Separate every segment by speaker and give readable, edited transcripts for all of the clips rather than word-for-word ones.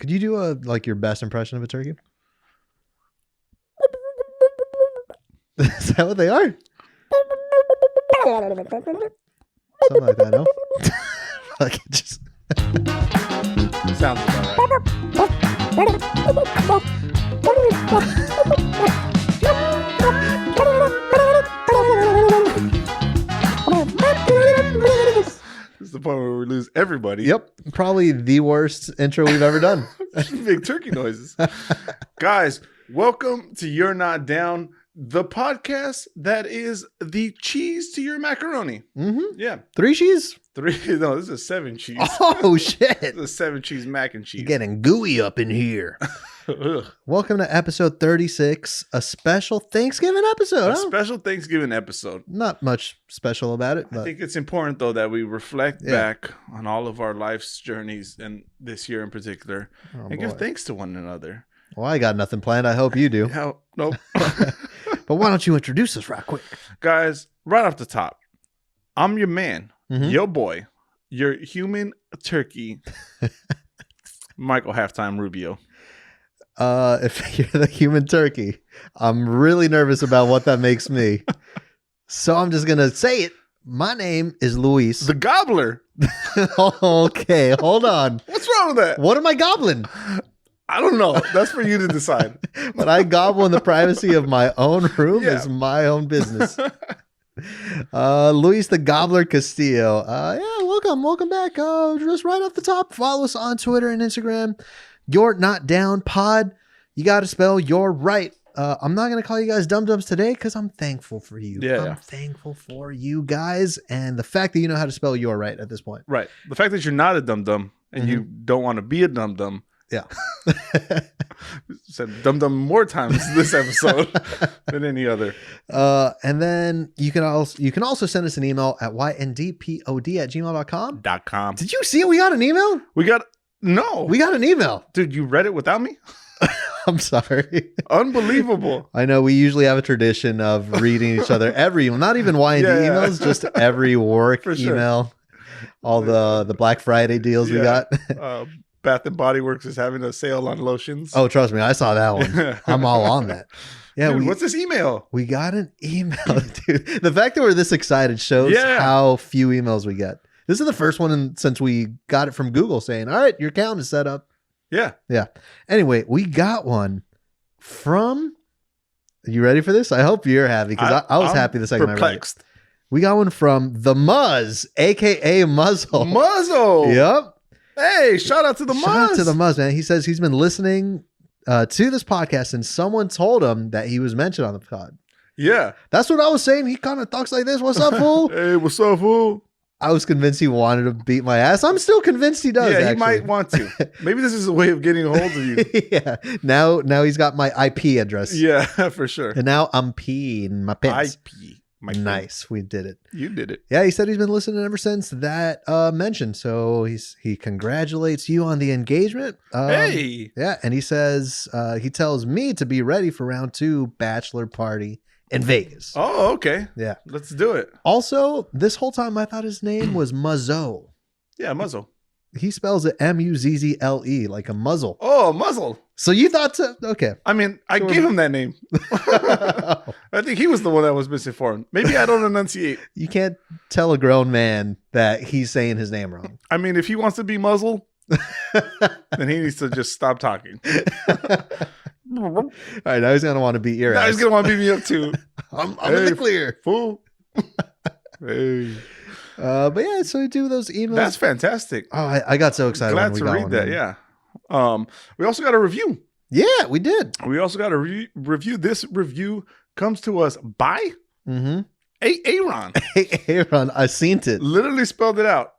Speaker 1: Could you do your best impression of a turkey? Is that what they are? Something like that, no? Like it just
Speaker 2: Sounds about right. This is the point where we lose everybody.
Speaker 1: Yep. Probably the worst intro we've ever done.
Speaker 2: Big turkey noises. Guys, welcome to You're Not Down, the podcast that is the cheese to your macaroni.
Speaker 1: Mm-hmm.
Speaker 2: Yeah.
Speaker 1: 3 cheese?
Speaker 2: No, this is a 7 cheese.
Speaker 1: Oh, shit.
Speaker 2: This is a 7 cheese mac and cheese.
Speaker 1: You're getting gooey up in here. Welcome to episode 36, a special Thanksgiving episode.
Speaker 2: A special Thanksgiving episode.
Speaker 1: Not much special about it. But
Speaker 2: I think it's important, though, that we reflect back on all of our life's journeys and this year in particular and give thanks to one another.
Speaker 1: Well, I got nothing planned. I hope you do.
Speaker 2: Nope.
Speaker 1: But why don't you introduce us right quick?
Speaker 2: Guys, right off the top, I'm your man, your boy, your human turkey, Michael Halftime Rubio.
Speaker 1: If you're the human turkey, I'm really nervous about what that makes me. So I'm just going to say it. My name is Luis.
Speaker 2: The Gobbler.
Speaker 1: Okay, hold on.
Speaker 2: What's wrong with that?
Speaker 1: What am I gobbling?
Speaker 2: I don't know. That's for you to decide.
Speaker 1: But I gobble in the privacy of my own room is my own business. Luis the Gobbler Castillo. Welcome back. Just right off the top, follow us on Twitter and Instagram. You're Not Down Pod. You got to spell you're right. I'm not going to call you guys dum-dums today because I'm thankful for you. I'm thankful for you guys and the fact that you know how to spell you're right at this point.
Speaker 2: Right. The fact that you're not a dum-dum and you don't want to be a dum-dum.
Speaker 1: Yeah.
Speaker 2: Said dum-dum more times this episode than any other.
Speaker 1: And then you can also send us an email at yndpod@gmail.com. Did you see it? We got an email?
Speaker 2: We got an email. Dude, you read it without me?
Speaker 1: I'm sorry.
Speaker 2: Unbelievable.
Speaker 1: I know we usually have a tradition of reading each other not even YND emails, just every work email. All the Black Friday deals we got.
Speaker 2: Bath and Body Works is having a sale on lotions.
Speaker 1: Oh, trust me, I saw that one. I'm all on that. Yeah,
Speaker 2: dude, what's this email?
Speaker 1: We got an email, dude. The fact that we're this excited shows how few emails we get. This is the first one since we got it from Google saying, all right, your account is set up.
Speaker 2: Yeah.
Speaker 1: Anyway, we got one from, are you ready for this? I hope you're happy because I was happy the second I read it. We got one from the Muzz, a.k.a. Muzzle.
Speaker 2: Muzzle.
Speaker 1: Yep.
Speaker 2: Hey, shout out to the Muzz.
Speaker 1: Shout out to the Muzz, man. He says he's been listening to this podcast and someone told him that he was mentioned on the pod.
Speaker 2: Yeah.
Speaker 1: That's what I was saying. He kind of talks like this. What's up, fool?
Speaker 2: Hey, what's up, fool?
Speaker 1: I was convinced he wanted to beat my ass. I'm still convinced he does.
Speaker 2: Yeah, he might want to. Maybe this is a way of getting a hold of you.
Speaker 1: Yeah. Now he's got my IP address.
Speaker 2: Yeah, for sure.
Speaker 1: And now I'm peeing my pants.
Speaker 2: IP.
Speaker 1: Nice. We did it.
Speaker 2: You did it.
Speaker 1: Yeah, he said he's been listening ever since that mention. So he congratulates you on the engagement.
Speaker 2: Hey.
Speaker 1: Yeah, and he says he tells me to be ready for round 2 bachelor party in Vegas.
Speaker 2: Oh, okay.
Speaker 1: Yeah.
Speaker 2: Let's do it.
Speaker 1: Also, this whole time I thought his name was Muzzo.
Speaker 2: Yeah, Muzzle.
Speaker 1: He spells it Muzzle, like a muzzle.
Speaker 2: Oh, Muzzle.
Speaker 1: So you thought so? Okay.
Speaker 2: I mean, I gave him that name. I think he was the one that was misinformed. Maybe I don't enunciate.
Speaker 1: You can't tell a grown man that he's saying his name wrong.
Speaker 2: I mean, if he wants to be Muzzle, then he needs to just stop talking.
Speaker 1: All right, now he's going to want to beat your ass.
Speaker 2: Now he's going to want to beat me up too.
Speaker 1: I'm in the clear.
Speaker 2: Fool. Hey.
Speaker 1: But yeah, so we do those emails.
Speaker 2: That's fantastic.
Speaker 1: Oh, I got so excited.
Speaker 2: Glad to read that. Yeah. We also got a review.
Speaker 1: Yeah, we did.
Speaker 2: We also got a review. This review comes to us by Aaron.
Speaker 1: Aaron, I seen it.
Speaker 2: Literally spelled it out.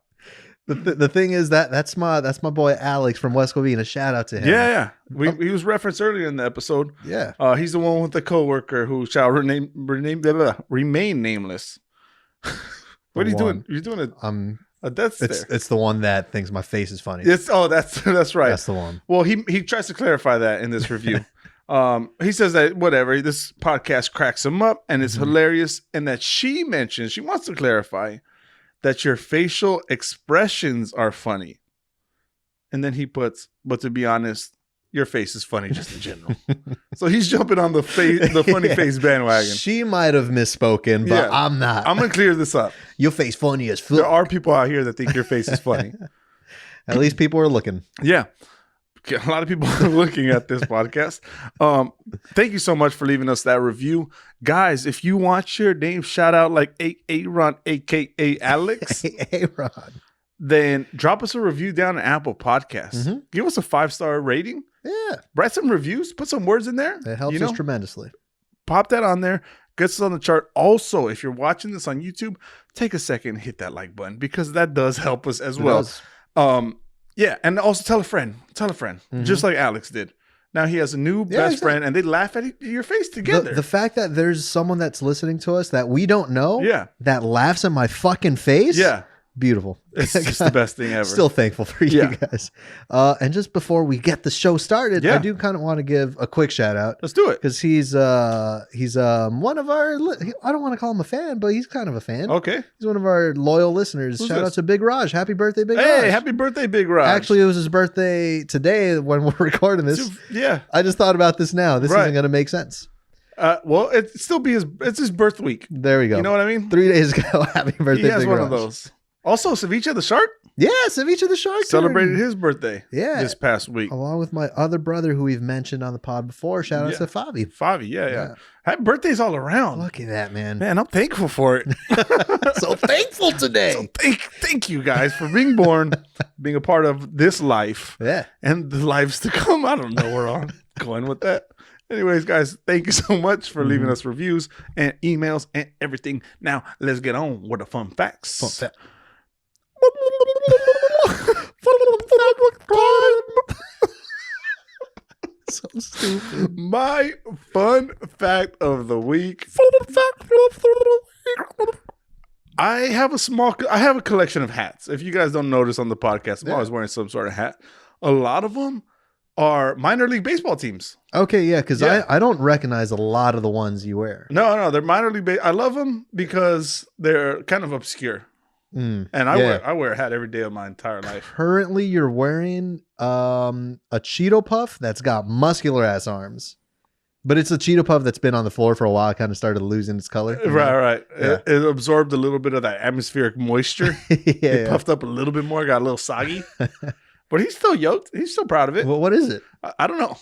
Speaker 1: The thing is that's my boy Alex from West Covina. A shout out to him.
Speaker 2: Yeah. He was referenced earlier in the episode.
Speaker 1: Yeah.
Speaker 2: He's the one with the coworker who shall remain nameless. What are you doing? You're doing a death stare.
Speaker 1: It's the one that thinks my face is funny.
Speaker 2: That's right.
Speaker 1: That's the one.
Speaker 2: Well, he tries to clarify that in this review. He says that whatever, this podcast cracks him up and it's hilarious, and that she wants to clarify that your facial expressions are funny. And then he puts, but to be honest, your face is funny just in general. So he's jumping on the funny face bandwagon.
Speaker 1: She might have misspoken, but I'm not.
Speaker 2: I'm going to clear this up.
Speaker 1: Your face funny as fuck.
Speaker 2: There are people out here that think your face is funny.
Speaker 1: At least people are looking.
Speaker 2: Yeah. A lot of people are looking at this podcast. Thank you so much for leaving us that review. Guys, if you want your name shout out like Aaron, a.k.a. Alex.
Speaker 1: Aaron.
Speaker 2: Then drop us a review down on Apple Podcasts. Mm-hmm. Give us a 5-star rating.
Speaker 1: Yeah.
Speaker 2: Write some reviews. Put some words in there.
Speaker 1: It helps us tremendously.
Speaker 2: Pop that on there. Gets us on the chart. Also, if you're watching this on YouTube, take a second and hit that like button because that does help us as well. Yeah. And also tell a friend. Mm-hmm. Just like Alex did. Now he has a new best friend and they laugh at your face together.
Speaker 1: The fact that there's someone that's listening to us that we don't know that laughs at my fucking face.
Speaker 2: Yeah.
Speaker 1: Beautiful.
Speaker 2: It's just the best thing ever.
Speaker 1: Still thankful for you guys. And just before we get the show started, I do kind of want to give a quick shout out.
Speaker 2: Let's do it.
Speaker 1: Because he's one of our, I don't want to call him a fan, but he's kind of a fan.
Speaker 2: Okay.
Speaker 1: He's one of our loyal listeners. Shout out to Big Raj. Happy birthday, Big Raj.
Speaker 2: Hey, happy birthday, Big Raj.
Speaker 1: Actually, it was his birthday today when we're recording this.
Speaker 2: Yeah.
Speaker 1: I just thought about this now. This isn't going to make sense.
Speaker 2: Well, it's his birth week.
Speaker 1: There we go.
Speaker 2: You know what I mean?
Speaker 1: 3 days ago. Happy birthday,
Speaker 2: He has
Speaker 1: Big
Speaker 2: one
Speaker 1: Raj.
Speaker 2: of those. Also, Ceviche the Shark?
Speaker 1: Yeah, Ceviche the Shark
Speaker 2: celebrated his birthday this past week.
Speaker 1: Along with my other brother who we've mentioned on the pod before. Shout out to Favi.
Speaker 2: Favi, yeah. Happy birthdays all around.
Speaker 1: Look at that, man.
Speaker 2: Man, I'm thankful for it.
Speaker 1: So thankful today.
Speaker 2: So thank you guys for being born, being a part of this life.
Speaker 1: Yeah.
Speaker 2: And the lives to come. I don't know where I'm going with that. Anyways, guys, thank you so much for leaving us reviews and emails and everything. Now, let's get on with the fun facts.
Speaker 1: Fun fact. So stupid.
Speaker 2: My fun fact of the week. I have a collection of hats. If you guys don't notice on the podcast, I'm always wearing some sort of hat. A lot of them are minor league baseball teams.
Speaker 1: Okay, yeah, because I don't recognize a lot of the ones you wear.
Speaker 2: No, they're minor league. I love them because they're kind of obscure. And I wear a hat every day of my entire life.
Speaker 1: Currently, you're wearing a Cheeto Puff that's got muscular ass arms, but it's a Cheeto Puff that's been on the floor for a while. Kind of started losing its color.
Speaker 2: Right.
Speaker 1: Yeah.
Speaker 2: It absorbed a little bit of that atmospheric moisture. It puffed up a little bit more, got a little soggy. But he's still yoked. He's still proud of it.
Speaker 1: Well, what is it?
Speaker 2: I don't know.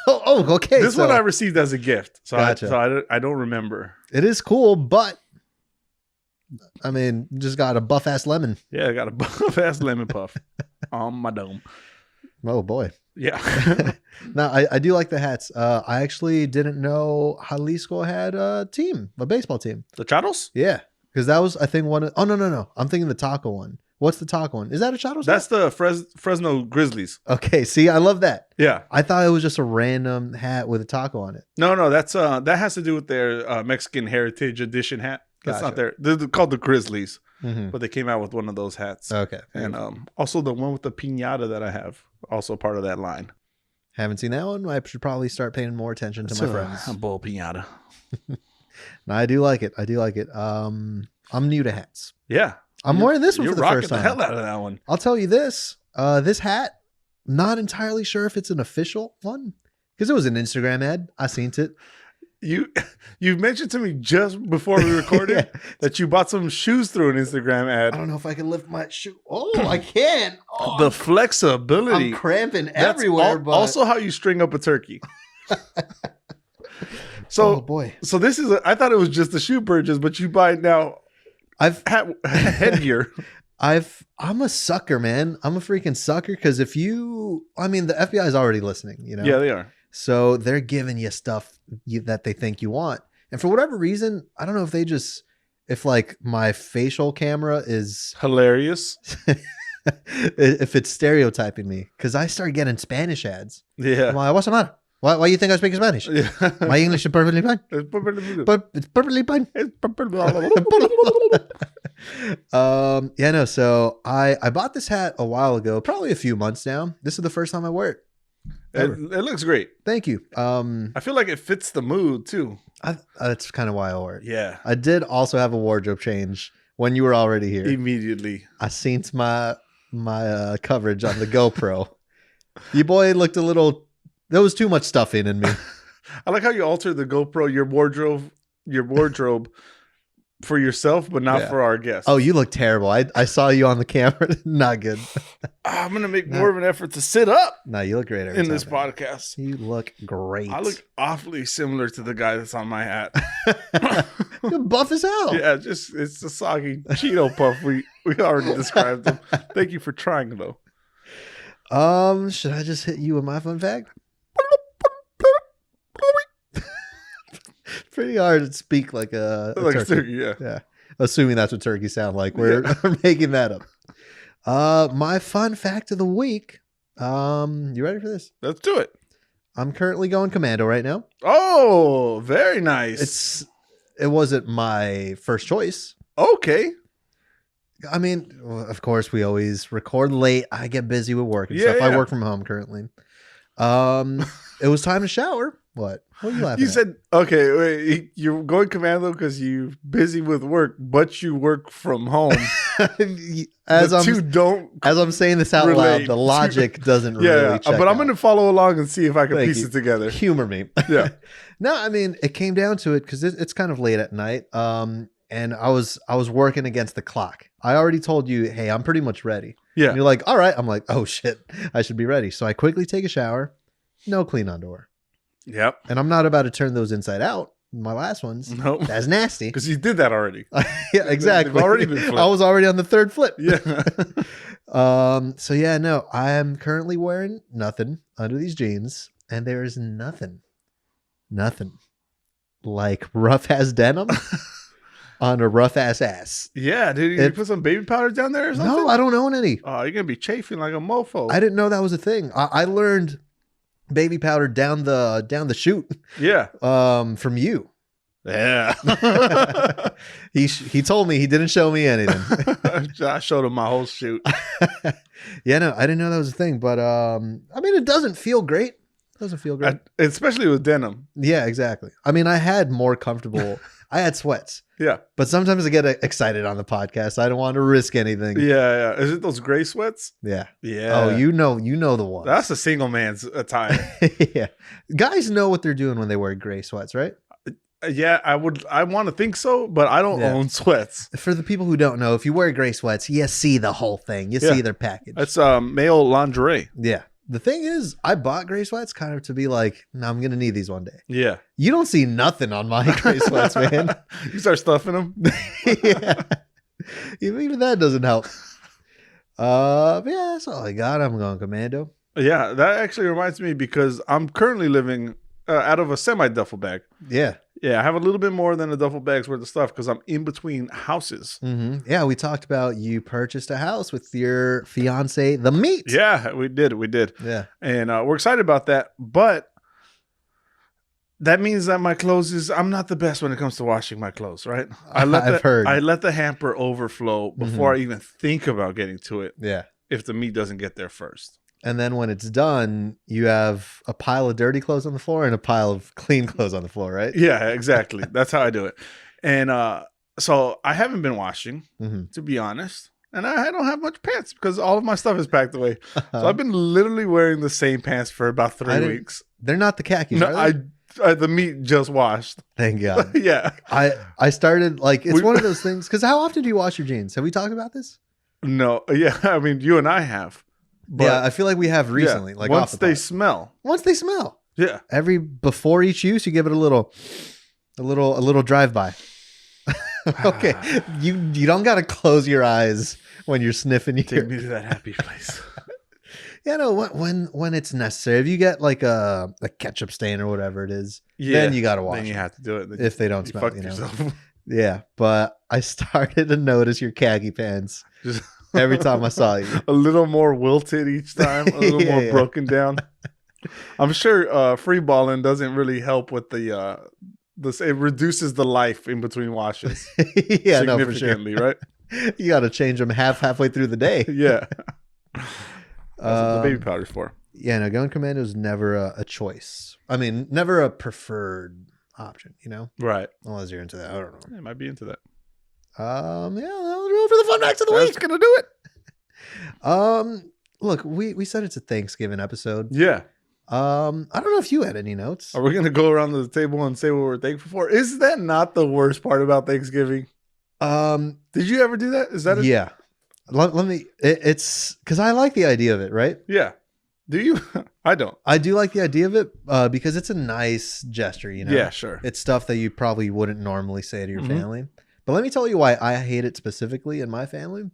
Speaker 1: Oh, okay.
Speaker 2: This one I received as a gift, so
Speaker 1: gotcha.
Speaker 2: I don't remember.
Speaker 1: It is cool, but I mean, just got a buff ass lemon.
Speaker 2: Yeah, I got a buff ass lemon puff on my dome.
Speaker 1: Oh boy.
Speaker 2: Yeah.
Speaker 1: Now I do like the hats. I actually didn't know Jalisco had a baseball team.
Speaker 2: The Chatos?
Speaker 1: Yeah, because that was I think one. Oh no. I'm thinking the taco one. What's the taco one? Is that a Chatos?
Speaker 2: That's the Fresno Grizzlies.
Speaker 1: Okay, see, I love that.
Speaker 2: Yeah.
Speaker 1: I thought it was just a random hat with a taco on it.
Speaker 2: No, that's that has to do with their Mexican Heritage Edition hat. That's not their. They're called the Grizzlies, but they came out with one of those hats.
Speaker 1: Okay,
Speaker 2: and also the one with the piñata that I have, also part of that line.
Speaker 1: Haven't seen that one. I should probably start paying more attention to my friends.
Speaker 2: A bull piñata.
Speaker 1: No, I do like it. I'm new to hats.
Speaker 2: Yeah.
Speaker 1: I'm wearing this one for the first time.
Speaker 2: You're rocking the hell out of that one.
Speaker 1: I'll tell you this. This hat, not entirely sure if it's an official one because it was an Instagram ad. I seen it.
Speaker 2: You mentioned to me just before we recorded that you bought some shoes through an Instagram ad.
Speaker 1: I don't know if I can lift my shoe. Oh, I can. Oh,
Speaker 2: the flexibility.
Speaker 1: I'm cramping everywhere.
Speaker 2: But also how you string up a turkey. So,
Speaker 1: oh boy.
Speaker 2: So this is. I thought it was just a shoe purchase, but you buy now. Headgear.
Speaker 1: I'm a sucker, man. I'm a freaking sucker because the FBI is already listening, you know?
Speaker 2: Yeah, they are.
Speaker 1: So they're giving you stuff that they think you want. And for whatever reason, I don't know if like my facial camera is
Speaker 2: hilarious.
Speaker 1: If it's stereotyping me, because I start getting Spanish ads.
Speaker 2: Yeah.
Speaker 1: I'm like, what's the matter? Why you think I speak Spanish? Yeah. My English is perfectly fine.
Speaker 2: It's perfectly good.
Speaker 1: But it's perfectly fine.
Speaker 2: It's perfectly
Speaker 1: So I bought this hat a while ago, probably a few months now. This is the first time I wear it.
Speaker 2: It looks great.
Speaker 1: Thank you.
Speaker 2: I feel like it fits the mood too.
Speaker 1: That's kind of why I wore it.
Speaker 2: Yeah.
Speaker 1: I did also have a wardrobe change when you were already here.
Speaker 2: Immediately.
Speaker 1: I seen my my coverage on the GoPro. Your boy looked a little. There was too much stuffing in me.
Speaker 2: I like how you altered the GoPro, your wardrobe for yourself, but not for our guests.
Speaker 1: Oh, you look terrible. I saw you on the camera. Not good.
Speaker 2: I'm going to make more of an effort to sit up.
Speaker 1: No, you look great
Speaker 2: in this podcast.
Speaker 1: You look great.
Speaker 2: I look awfully similar to the guy that's on my hat.
Speaker 1: You're buff as hell.
Speaker 2: Yeah, it's the soggy Cheeto puff. We already described him. Thank you for trying, though.
Speaker 1: Should I just hit you with my fun fact? Pretty hard to speak like a turkey. Yeah. Assuming that's what turkeys sound like. We're making that up. My fun fact of the week. You ready for this?
Speaker 2: Let's do it.
Speaker 1: I'm currently going commando right now.
Speaker 2: Oh, very nice.
Speaker 1: It wasn't my first choice.
Speaker 2: Okay.
Speaker 1: I mean, of course, we always record late. I get busy with work and stuff. I work from home currently. It was time to shower. What are you laughing at?
Speaker 2: You said, okay, wait, you're going commando because you're busy with work, but you work from home.
Speaker 1: As I'm saying this out loud, the logic doesn't really check
Speaker 2: but I'm
Speaker 1: out.
Speaker 2: going to follow along and see if I can piece it together.
Speaker 1: Humor me.
Speaker 2: Yeah.
Speaker 1: No, I mean, it came down to it because it's kind of late at night. And I was working against the clock. I already told you, hey, I'm pretty much ready.
Speaker 2: Yeah.
Speaker 1: And you're like, all right. I'm like, oh shit, I should be ready. So I quickly take a shower. No clean underwear.
Speaker 2: Yep.
Speaker 1: And I'm not about to turn those inside out. My last ones.
Speaker 2: Nope.
Speaker 1: That's nasty.
Speaker 2: Because you did that already.
Speaker 1: Yeah, exactly.
Speaker 2: They've already been flipped.
Speaker 1: I was already on the third flip.
Speaker 2: Yeah.
Speaker 1: So yeah, no, I am currently wearing nothing under these jeans, and there is nothing like rough ass denim on a rough ass.
Speaker 2: Yeah, dude. You put some baby powder down there or something?
Speaker 1: No, I don't own any.
Speaker 2: Oh, you're gonna be chafing like a mofo.
Speaker 1: I didn't know that was a thing. I learned baby powder down the chute.
Speaker 2: Yeah.
Speaker 1: From you.
Speaker 2: Yeah.
Speaker 1: He told me, he didn't show me anything.
Speaker 2: I showed him my whole shoot.
Speaker 1: Yeah, no, I didn't know that was a thing, but I mean, it doesn't feel great.
Speaker 2: Especially with denim.
Speaker 1: Yeah, exactly. I mean, I had more comfortable. I had sweats.
Speaker 2: Yeah.
Speaker 1: But sometimes I get excited on the podcast. I don't want to risk anything.
Speaker 2: Yeah. Is it those gray sweats?
Speaker 1: Yeah.
Speaker 2: Yeah.
Speaker 1: Oh, you know the one.
Speaker 2: That's a single man's attire.
Speaker 1: Yeah. Guys know what they're doing when they wear gray sweats, right?
Speaker 2: Yeah, I want to think so, but I don't own sweats.
Speaker 1: For the people who don't know, if you wear gray sweats, you see the whole thing. You see their package.
Speaker 2: That's male lingerie.
Speaker 1: Yeah. The thing is, I bought gray sweats kind of to be like, no, I'm going to need these one day.
Speaker 2: Yeah.
Speaker 1: You don't see nothing on my gray sweats, man.
Speaker 2: You start stuffing them.
Speaker 1: Yeah. Even that doesn't help. Yeah, that's all I got. I'm going commando.
Speaker 2: Yeah, that actually reminds me because I'm currently living out of a semi-duffel bag.
Speaker 1: Yeah.
Speaker 2: Yeah, I have a little bit more than a duffel bag's worth of stuff because I'm in between houses.
Speaker 1: Mm-hmm. Yeah, we talked about you purchased a house with your fiance, the meat.
Speaker 2: Yeah, we did.
Speaker 1: Yeah.
Speaker 2: And we're excited about that. But that means that my clothes I'm not the best when it comes to washing my clothes, right?
Speaker 1: I've heard.
Speaker 2: I let the hamper overflow before I even think about getting to it.
Speaker 1: Yeah.
Speaker 2: If the meat doesn't get there first.
Speaker 1: And then when it's done, you have a pile of dirty clothes on the floor and a pile of clean clothes on the floor, right?
Speaker 2: Yeah, exactly. That's how I do it. And so I haven't been washing, to be honest. And I don't have much pants because all of my stuff is packed away. So I've been literally wearing the same pants for about 3 weeks.
Speaker 1: They're not the khakis,
Speaker 2: No,
Speaker 1: are they?
Speaker 2: the meat just washed.
Speaker 1: Thank God.
Speaker 2: Yeah.
Speaker 1: I started, like, it's one of those things. Because how often do you wash your jeans? Have we talked about this?
Speaker 2: No. Yeah. I mean, you and I have.
Speaker 1: But yeah, I feel like we have recently. Like
Speaker 2: once they smell.
Speaker 1: Once they smell.
Speaker 2: Yeah.
Speaker 1: Before each use, you give it a little drive by. Okay. You don't gotta close your eyes when you're sniffing.
Speaker 2: Take me to that happy place.
Speaker 1: Yeah, no, when it's necessary. If you get like a ketchup stain or whatever it is, then you gotta wash.
Speaker 2: Then you have to do it.
Speaker 1: If they don't smell, Yeah. But I started to notice your khaki pants. Every time I saw you.
Speaker 2: A little more wilted each time, a little more broken down. I'm sure free balling doesn't really help with the it reduces the life in between washes.
Speaker 1: Yeah, no, for sure.
Speaker 2: Right?
Speaker 1: You got to change them halfway through the day.
Speaker 2: Yeah. That's what the baby powder's for.
Speaker 1: Yeah, no, going commando is never a choice. I mean, never a preferred option, you know?
Speaker 2: Right.
Speaker 1: Unless you're into that. I don't know.
Speaker 2: I might be into that.
Speaker 1: Yeah, that'll do it for the fun facts of the week.
Speaker 2: That's gonna do it.
Speaker 1: Look, we said it's a Thanksgiving episode.
Speaker 2: Yeah.
Speaker 1: I don't know if you had any notes.
Speaker 2: Are we gonna go around the table and say what we're thankful for? Is that not the worst part about Thanksgiving? Did you ever do that? Is that
Speaker 1: yeah? Let me. It's because I like the idea of it, right?
Speaker 2: Yeah. Do you? I don't.
Speaker 1: I do like the idea of it because it's a nice gesture, you know?
Speaker 2: Yeah, sure.
Speaker 1: It's stuff that you probably wouldn't normally say to your family. But let me tell you why I hate it specifically in my family.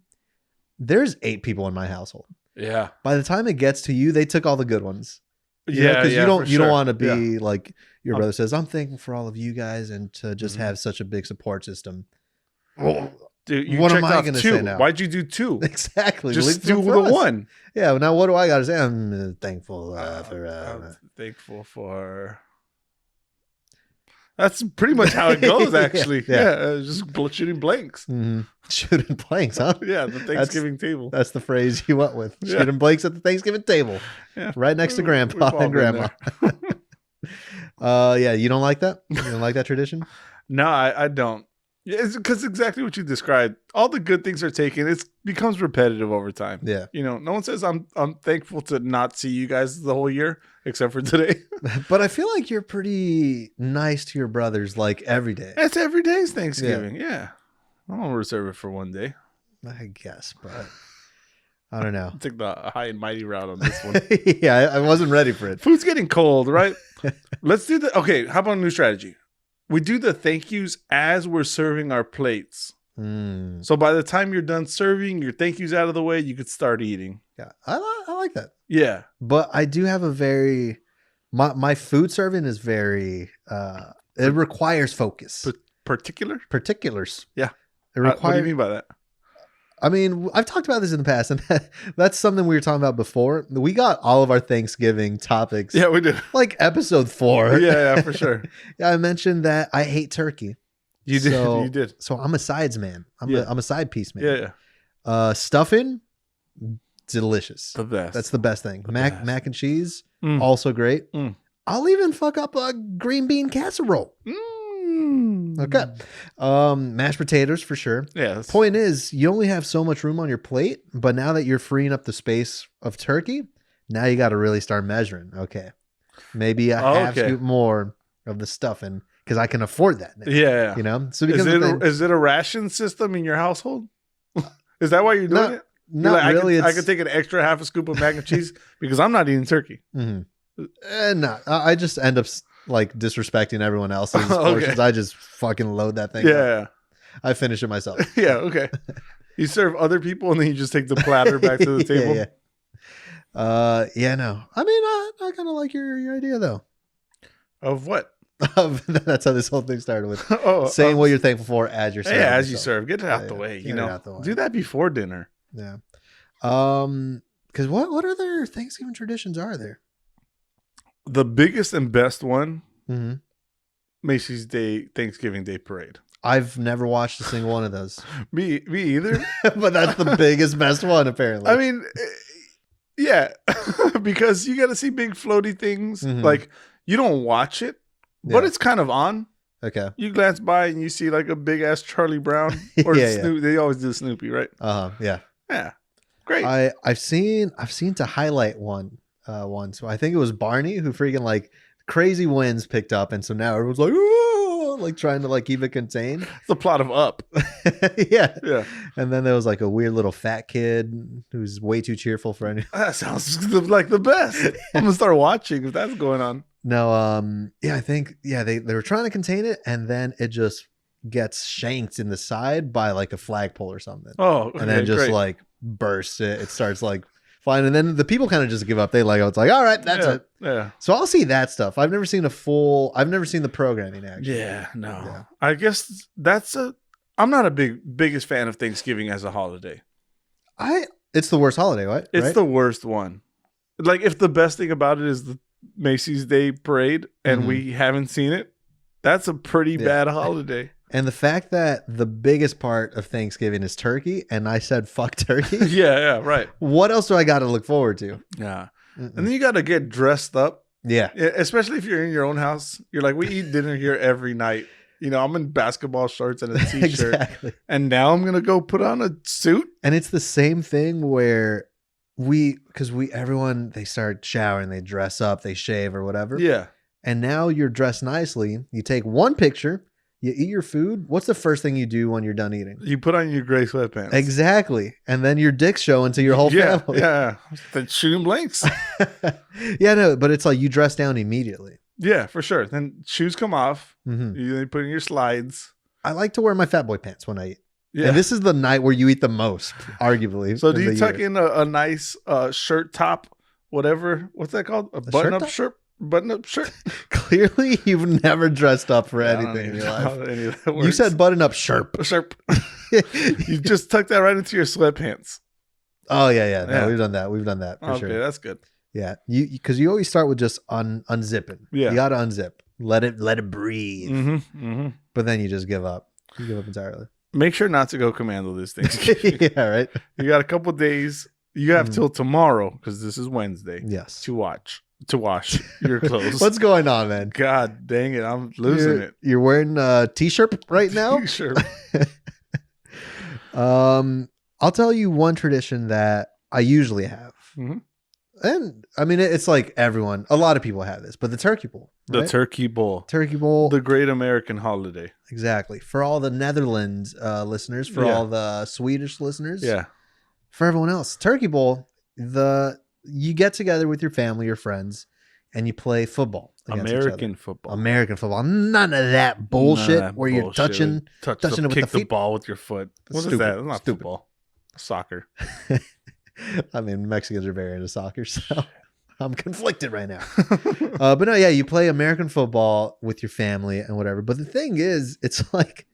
Speaker 1: There's 8 people in my household.
Speaker 2: Yeah.
Speaker 1: By the time it gets to you, they took all the good ones.
Speaker 2: Yeah,
Speaker 1: because you don't want to be
Speaker 2: Yeah.
Speaker 1: like your brother says, I'm thankful for all of you guys and to just have such a big support system.
Speaker 2: Well, dude, you
Speaker 1: what
Speaker 2: checked
Speaker 1: am I
Speaker 2: off
Speaker 1: going to
Speaker 2: 2.
Speaker 1: say now?
Speaker 2: Why'd you do 2?
Speaker 1: Exactly.
Speaker 2: Just
Speaker 1: Leave
Speaker 2: do
Speaker 1: some for
Speaker 2: the
Speaker 1: us.
Speaker 2: 1.
Speaker 1: Yeah. Well, now what do I got to say? I'm thankful for.
Speaker 2: I'm thankful for. That's pretty much how it goes, actually.
Speaker 1: Yeah.
Speaker 2: Just shooting blanks.
Speaker 1: Mm-hmm. Shooting blanks, huh?
Speaker 2: Yeah, the Thanksgiving table.
Speaker 1: That's the phrase you went with.
Speaker 2: Yeah.
Speaker 1: Shooting blanks at the Thanksgiving table.
Speaker 2: Yeah.
Speaker 1: Right next to
Speaker 2: We've
Speaker 1: Grandpa
Speaker 2: all
Speaker 1: and
Speaker 2: been
Speaker 1: Grandma.
Speaker 2: there.
Speaker 1: Yeah, you don't like that? You don't like that tradition?
Speaker 2: No, I don't. Yeah, it's because exactly what you described. All the good things are taken. It becomes repetitive over time.
Speaker 1: Yeah.
Speaker 2: You know, no one says I'm thankful to not see you guys the whole year except for today.
Speaker 1: But I feel like you're pretty nice to your brothers like every day.
Speaker 2: It's every day's Thanksgiving. Yeah. I don't reserve it for one day.
Speaker 1: I guess, but I don't know.
Speaker 2: Take the high and mighty route on this one.
Speaker 1: Yeah, I wasn't ready for it.
Speaker 2: Food's getting cold, right? Let's do okay, how about a new strategy? We do the thank yous as we're serving our plates. So by the time you're done serving, your thank yous out of the way, you could start eating.
Speaker 1: Yeah, I like that.
Speaker 2: Yeah.
Speaker 1: But I do have a very my food serving is very it requires focus. Particulars.
Speaker 2: Yeah.
Speaker 1: It requires,
Speaker 2: what do you mean by that?
Speaker 1: I mean, I've talked about this in the past, and that's something we were talking about before. We got all of our Thanksgiving topics.
Speaker 2: Yeah, we did.
Speaker 1: Like episode 4.
Speaker 2: Yeah, for sure.
Speaker 1: Yeah, I mentioned that I hate turkey.
Speaker 2: You did. You did.
Speaker 1: So I'm a sides man. I'm a side piece man.
Speaker 2: Yeah.
Speaker 1: Stuffing, delicious.
Speaker 2: The best.
Speaker 1: That's the best thing. Mac and cheese,
Speaker 2: Mm.
Speaker 1: also great.
Speaker 2: Mm.
Speaker 1: I'll even fuck up a green bean casserole. Okay. Mashed potatoes for sure.
Speaker 2: Yeah.
Speaker 1: Point is, you only have so much room on your plate, but now that you're freeing up the space of turkey, now you got to really start measuring. Okay. Maybe a half scoop more of the stuffing because I can afford that now.
Speaker 2: Yeah.
Speaker 1: You know? So
Speaker 2: is it a ration system in your household? Is that why you're doing it?
Speaker 1: Not
Speaker 2: like,
Speaker 1: really.
Speaker 2: I could take an extra half a scoop of mac and cheese because I'm not eating turkey.
Speaker 1: Mm-hmm. No, I just end up like disrespecting everyone else's portions. I just fucking load that thing.
Speaker 2: Yeah.
Speaker 1: I finish it myself.
Speaker 2: Yeah. Okay. You serve other people and then you just take the platter back to the table.
Speaker 1: Yeah. No. I mean, I kind of like your idea though.
Speaker 2: Of what?
Speaker 1: That's how this whole thing started with saying what you're thankful for as you're serving.
Speaker 2: Yeah, as you serve. Get it out the way. You know, do that before dinner.
Speaker 1: Yeah. Because what other Thanksgiving traditions are there?
Speaker 2: The biggest and best one, Macys Thanksgiving Day Parade.
Speaker 1: I've never watched a single one of those.
Speaker 2: Me either.
Speaker 1: But that's the biggest, best one, apparently.
Speaker 2: I mean, yeah, because you got to see big floaty things. Like, you don't watch it, but it's kind of on. Okay. You glance by and you see like a big ass Charlie Brown or Snoopy. They always do Snoopy, right?
Speaker 1: Yeah.
Speaker 2: Yeah. Great.
Speaker 1: I've seen to highlight one. So I think it was Barney who freaking like crazy winds picked up, and so now everyone's like, oh, like trying to like keep it contained.
Speaker 2: The plot of Up.
Speaker 1: Yeah. And then there was like a weird little fat kid who's way too cheerful for anything.
Speaker 2: That sounds like the best. I'm gonna start watching if that's going on.
Speaker 1: No, I think they were trying to contain it, and then it just gets shanked in the side by like a flagpole or something.
Speaker 2: Oh, okay,
Speaker 1: and then just like bursts it. It starts like flying, and then the people kind of just give up. They like, it's like, all right, that's it.
Speaker 2: Yeah.
Speaker 1: So I'll see that stuff. I've never seen the programming actually.
Speaker 2: Yeah, no. Yeah. I guess I'm not a biggest fan of Thanksgiving as a holiday.
Speaker 1: It's the worst holiday, right?
Speaker 2: It's the worst one. Like, if the best thing about it is the Macys Day Parade and we haven't seen it, that's a pretty bad holiday.
Speaker 1: And the fact that the biggest part of Thanksgiving is turkey, and I said fuck turkey.
Speaker 2: Yeah, right.
Speaker 1: What else do I got to look forward to?
Speaker 2: Yeah. And then you got to get dressed up.
Speaker 1: Yeah.
Speaker 2: Especially if you're in your own house. You're like, we eat dinner here every night. I'm in basketball shorts and a t-shirt.
Speaker 1: Exactly.
Speaker 2: And now I'm going to go put on a suit.
Speaker 1: And it's the same thing where everyone, they start showering, they dress up, they shave or whatever.
Speaker 2: Yeah.
Speaker 1: And now you're dressed nicely. You take one picture, you eat your food. What's the first thing you do when you're done eating?
Speaker 2: You put on your gray sweatpants.
Speaker 1: Exactly. And then your dick's showing to your whole family.
Speaker 2: Yeah. Then shooting blanks.
Speaker 1: Yeah, no, but it's like you dress down immediately.
Speaker 2: Yeah, for sure. Then shoes come off.
Speaker 1: Mm-hmm.
Speaker 2: You put in your slides.
Speaker 1: I like to wear my fat boy pants when I eat.
Speaker 2: Yeah.
Speaker 1: And this is the night where you eat the most, arguably.
Speaker 2: So do you tuck in a nice shirt top, whatever? What's that called? A button-up shirt? Button-up shirt?
Speaker 1: Clearly, you've never dressed up for anything in your life. You said button-up shirt.
Speaker 2: Shirt. You just tuck that right into your sweatpants.
Speaker 1: Oh, yeah. No, we've done that. We've done that for sure.
Speaker 2: Okay, that's good.
Speaker 1: Yeah, because you always start with just unzipping. Yeah, you got to unzip. Let it breathe.
Speaker 2: Mm-hmm, mm-hmm.
Speaker 1: But then you just give up. You give up entirely.
Speaker 2: Make sure not to go commando this thing.
Speaker 1: Yeah, right.
Speaker 2: You got a couple days. You have till tomorrow, because this is Wednesday.
Speaker 1: Yes.
Speaker 2: To wash your clothes.
Speaker 1: What's going on, man?
Speaker 2: God dang it, I'm losing it.
Speaker 1: You're wearing a t-shirt right now?
Speaker 2: T-shirt.
Speaker 1: I'll tell you one tradition that I usually have.
Speaker 2: Mm-hmm.
Speaker 1: And I mean, it's like a lot of people have this, but the turkey bowl. Right?
Speaker 2: The turkey bowl.
Speaker 1: Turkey bowl.
Speaker 2: The great American holiday.
Speaker 1: Exactly. For all the Netherlands listeners, for all the Swedish listeners.
Speaker 2: Yeah.
Speaker 1: For everyone else. Turkey bowl, you get together with your family, your friends, and you play football.
Speaker 2: American football.
Speaker 1: American football. None of that bullshit where you're touching it with the feet.
Speaker 2: Kick the ball with your foot. What is that? It's not football. Soccer.
Speaker 1: I mean, Mexicans are very into soccer, so I'm conflicted right now. But no, yeah, you play American football with your family and whatever. But the thing is, it's like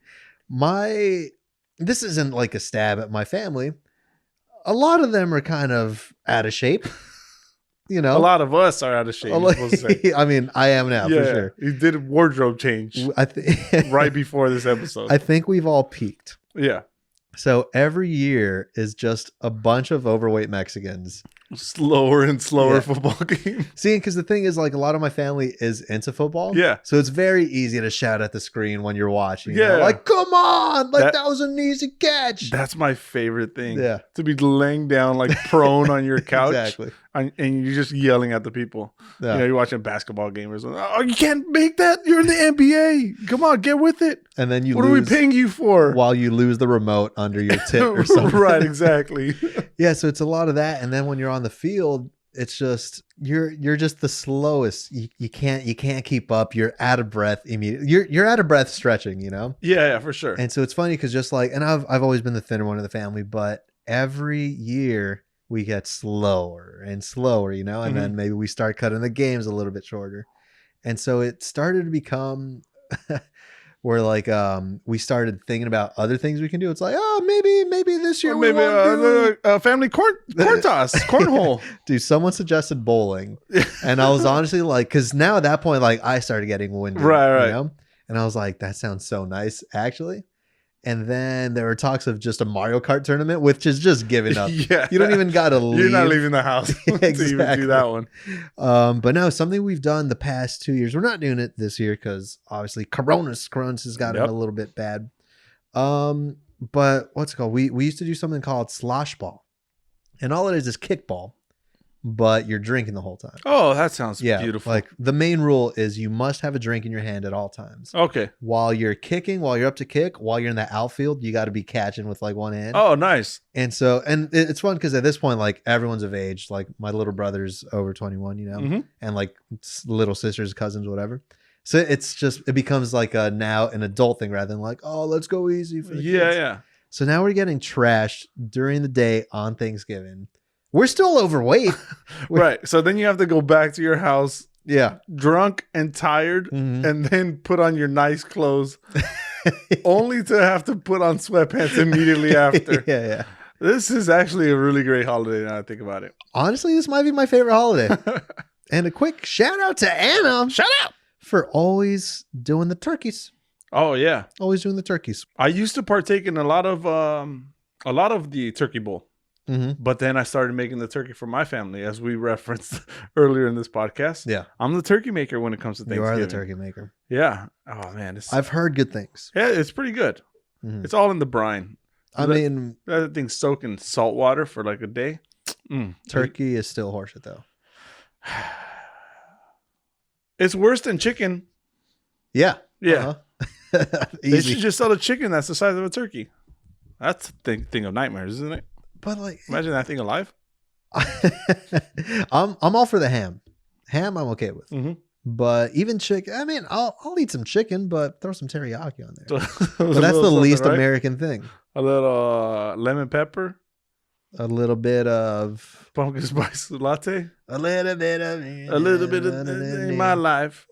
Speaker 1: this isn't like a stab at my family. A lot of them are kind of out of shape. A
Speaker 2: lot of us are out of shape.
Speaker 1: I mean, I am now, for sure.
Speaker 2: You did a wardrobe change right before this episode.
Speaker 1: I think we've all peaked.
Speaker 2: Yeah.
Speaker 1: So every year is just a bunch of overweight Mexicans.
Speaker 2: Slower and slower football game.
Speaker 1: See, because the thing is, like, a lot of my family is into football.
Speaker 2: Yeah.
Speaker 1: So it's very easy to shout at the screen when you're watching. Yeah. Like, come on. Like, that was an easy catch.
Speaker 2: That's my favorite thing.
Speaker 1: Yeah.
Speaker 2: To be laying down, like, prone on your couch.
Speaker 1: Exactly.
Speaker 2: And you're just yelling at the people.
Speaker 1: Yeah.
Speaker 2: You're watching a basketball game or something. Oh, you can't make that. You're in the NBA. Come on, get with it.
Speaker 1: And then
Speaker 2: what are we paying you for?
Speaker 1: While you lose the remote under your tit or something.
Speaker 2: Right, exactly.
Speaker 1: Yeah, so it's a lot of that. And then when you're on the field, it's just you're just the slowest. You can't keep up. You're out of breath immediately. You're out of breath stretching,
Speaker 2: Yeah, for sure.
Speaker 1: And so it's funny because just like, and I've always been the thinner one of the family, but every year we get slower and slower, and then maybe we start cutting the games a little bit shorter. And so it started to become where like we started thinking about other things we can do. It's like, oh, maybe this year we want to
Speaker 2: family corn toss, cornhole.
Speaker 1: Dude, someone suggested bowling, and I was honestly like, because now at that point, like I started getting winded,
Speaker 2: right,
Speaker 1: and I was like, that sounds so nice, actually. And then there were talks of just a Mario Kart tournament, which is just giving up.
Speaker 2: Yeah.
Speaker 1: You don't even got to leave.
Speaker 2: You're not leaving the house to even do that one.
Speaker 1: But no, something we've done the past 2 years. We're not doing it this year because obviously Corona's has gotten a little bit bad. But what's it called? We used to do something called slosh ball. And all it is kickball, but you're drinking the whole time.
Speaker 2: Oh, that sounds beautiful.
Speaker 1: Like the main rule is you must have a drink in your hand at all times.
Speaker 2: Okay.
Speaker 1: While you're kicking, while you're up to kick, while you're in the outfield, you got to be catching with like one hand.
Speaker 2: Oh, nice.
Speaker 1: And so, and it's fun because at this point, like everyone's of age. Like my little brother's over 21, and like little sisters, cousins, whatever. So it becomes like now an adult thing rather than like, oh, let's go easy for the kids.
Speaker 2: Yeah.
Speaker 1: So now we're getting trashed during the day on Thanksgiving. We're still overweight.
Speaker 2: Right. So then you have to go back to your house.
Speaker 1: Yeah.
Speaker 2: Drunk and tired, and then put on your nice clothes only to have to put on sweatpants immediately after.
Speaker 1: Yeah.
Speaker 2: This is actually a really great holiday now I think about it.
Speaker 1: Honestly, this might be my favorite holiday. And a quick shout out to Anna.
Speaker 2: Shout out.
Speaker 1: For always doing the turkeys.
Speaker 2: Oh, yeah.
Speaker 1: Always doing the turkeys.
Speaker 2: I used to partake in a lot of the turkey bowl. But then I started making the turkey for my family, as we referenced earlier in this podcast.
Speaker 1: Yeah.
Speaker 2: I'm the turkey maker when it comes to Thanksgiving.
Speaker 1: You are the turkey maker.
Speaker 2: Yeah. Oh, man.
Speaker 1: I've heard good things.
Speaker 2: Yeah, it's pretty good. It's all in the brine.
Speaker 1: I mean,
Speaker 2: that thing's soaked in salt water for like a day.
Speaker 1: Turkey is still horseshit, though.
Speaker 2: It's worse than chicken.
Speaker 1: Yeah.
Speaker 2: Yeah. They should just sell a chicken that's the size of a turkey. That's the thing of nightmares, isn't it?
Speaker 1: But like,
Speaker 2: imagine that thing alive.
Speaker 1: I'm all for the ham. Ham, I'm okay with. But even chicken, I mean, I'll eat some chicken, but throw some teriyaki on there. But that's the least American thing.
Speaker 2: A little lemon pepper.
Speaker 1: A little bit of
Speaker 2: pumpkin spice latte.
Speaker 1: A little bit of
Speaker 2: in my life.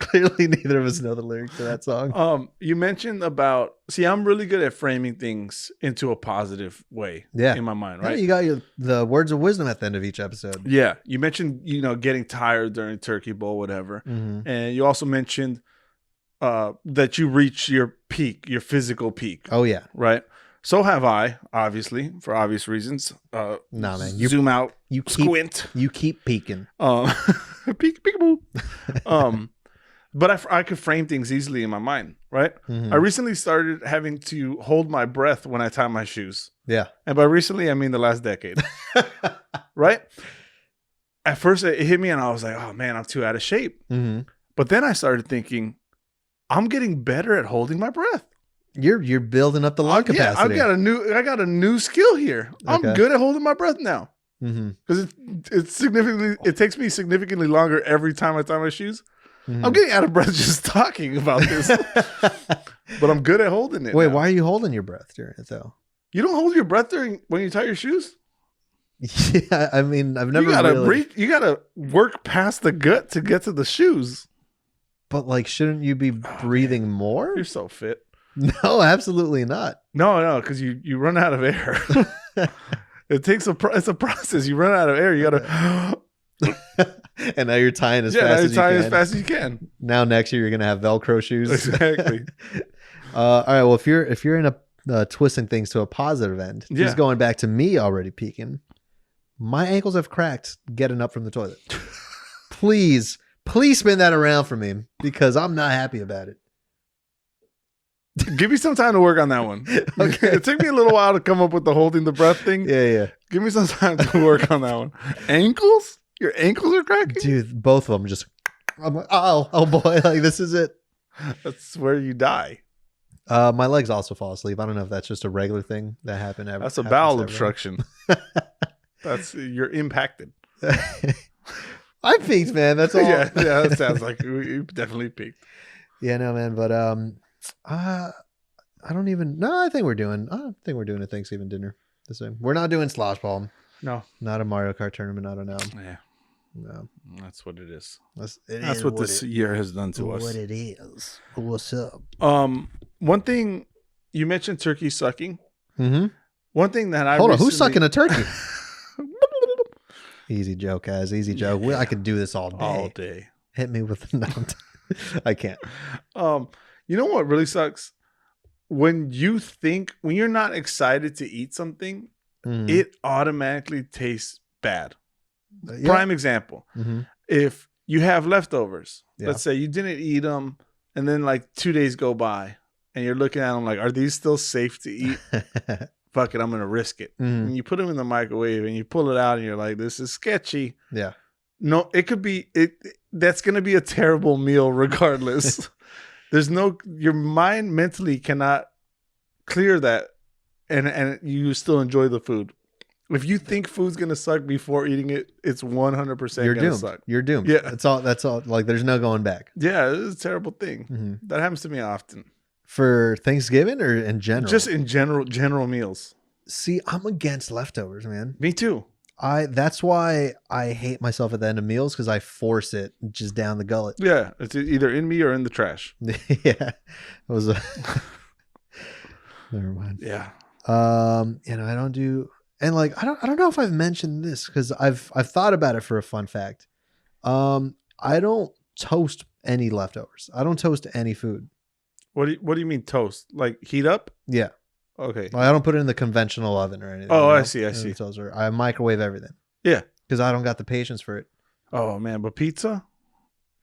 Speaker 1: Clearly, neither of us know the lyrics to that song.
Speaker 2: You mentioned about. See, I'm really good at framing things into a positive way.
Speaker 1: Yeah.
Speaker 2: In my mind, right?
Speaker 1: Yeah, you got the words of wisdom at the end of each episode.
Speaker 2: Yeah, you mentioned getting tired during Turkey Bowl, whatever, and you also mentioned that you reach your peak, your physical peak.
Speaker 1: Oh yeah,
Speaker 2: right. So have I, obviously, for obvious reasons.
Speaker 1: Nah, man. You
Speaker 2: zoom out.
Speaker 1: You
Speaker 2: squint.
Speaker 1: You keep peeking.
Speaker 2: Peek, peekaboo. But I could frame things easily in my mind, right? I recently started having to hold my breath when I tie my shoes.
Speaker 1: Yeah.
Speaker 2: And by recently, I mean the last decade. Right? At first, it hit me and I was like, oh, man, I'm too out of shape. But then I started thinking, I'm getting better at holding my breath.
Speaker 1: You're building up the lung capacity.
Speaker 2: I got a new skill here. I'm good at holding my breath now. Because it takes me significantly longer every time I tie my shoes. I'm getting out of breath just talking about this. But I'm good at holding it.
Speaker 1: Wait,
Speaker 2: now.
Speaker 1: Why are you holding your breath during it though?
Speaker 2: You don't hold your breath when you tie your shoes?
Speaker 1: Yeah, I mean, I've never
Speaker 2: you gotta work past the gut to get to the shoes.
Speaker 1: But like, shouldn't you be breathing more?
Speaker 2: You're so fit.
Speaker 1: No, absolutely not.
Speaker 2: No, because you run out of air. It's a process. You run out of air. You gotta.
Speaker 1: And now you're tying as fast
Speaker 2: as you can.
Speaker 1: Now next year you're gonna have Velcro shoes.
Speaker 2: Exactly.
Speaker 1: All right. Well, if you're in a twisting things to a positive end, just going back to me already peaking, my ankles have cracked getting up from the toilet. Please spin that around for me because I'm not happy about it.
Speaker 2: Give me some time to work on that one. Okay. It took me a little while to come up with the holding the breath thing.
Speaker 1: Yeah.
Speaker 2: Give me some time to work on that one. Ankles? Your ankles are cracking?
Speaker 1: Dude, both of them just, I'm like, oh boy, like this is it.
Speaker 2: That's where you die.
Speaker 1: My legs also fall asleep. I don't know if that's just a regular thing that happened.
Speaker 2: That's a bowel obstruction. You're impacted.
Speaker 1: I peaked, man. That's all.
Speaker 2: Yeah, that sounds like you definitely peaked.
Speaker 1: Yeah, no, man. But I don't even. No, I think we're doing a Thanksgiving dinner this way. We're not doing slosh ball.
Speaker 2: No,
Speaker 1: not a Mario Kart tournament. I don't know.
Speaker 2: Yeah,
Speaker 1: no,
Speaker 2: that's what it is.
Speaker 1: That's
Speaker 2: what this year has done to us.
Speaker 1: What it is. What's up?
Speaker 2: One thing you mentioned turkey sucking. One thing that
Speaker 1: hold on, who's sucking a turkey? Easy joke, guys. Easy joke. I could do this all day.
Speaker 2: All day.
Speaker 1: Hit me with no. I can't.
Speaker 2: You know what really sucks? When you're not excited to eat something, it automatically tastes bad. Prime example. If you have leftovers, let's say you didn't eat them, and then like 2 days go by, and you're looking at them like, are these still safe to eat? Fuck it, I'm going to risk it. And you put them in the microwave, and you pull it out, and you're like, this is sketchy.
Speaker 1: Yeah.
Speaker 2: No, it could be that's going to be a terrible meal regardless. Your mind mentally cannot clear that and you still enjoy the food. If you think food's going to suck before eating it, it's 100% going to suck.
Speaker 1: You're doomed.
Speaker 2: Yeah.
Speaker 1: That's all. Like there's no going back.
Speaker 2: Yeah, it's a terrible thing. That happens to me often.
Speaker 1: For Thanksgiving or in general?
Speaker 2: Just in general meals.
Speaker 1: See, I'm against leftovers, man.
Speaker 2: Me too.
Speaker 1: That's why I hate myself at the end of meals because I force it just down the gullet.
Speaker 2: Yeah, it's either in me or in the trash.
Speaker 1: Yeah, it was a. Never mind.
Speaker 2: Yeah.
Speaker 1: I don't do, and like I don't know if I've mentioned this because I've thought about it for a fun fact. I don't toast any leftovers. I don't toast any food.
Speaker 2: What do you mean toast? Like heat up?
Speaker 1: Yeah.
Speaker 2: Okay.
Speaker 1: Well, I don't put it in the conventional oven or anything.
Speaker 2: Oh, I see.
Speaker 1: I microwave everything.
Speaker 2: Yeah.
Speaker 1: Because I don't got the patience for it.
Speaker 2: Oh man, but pizza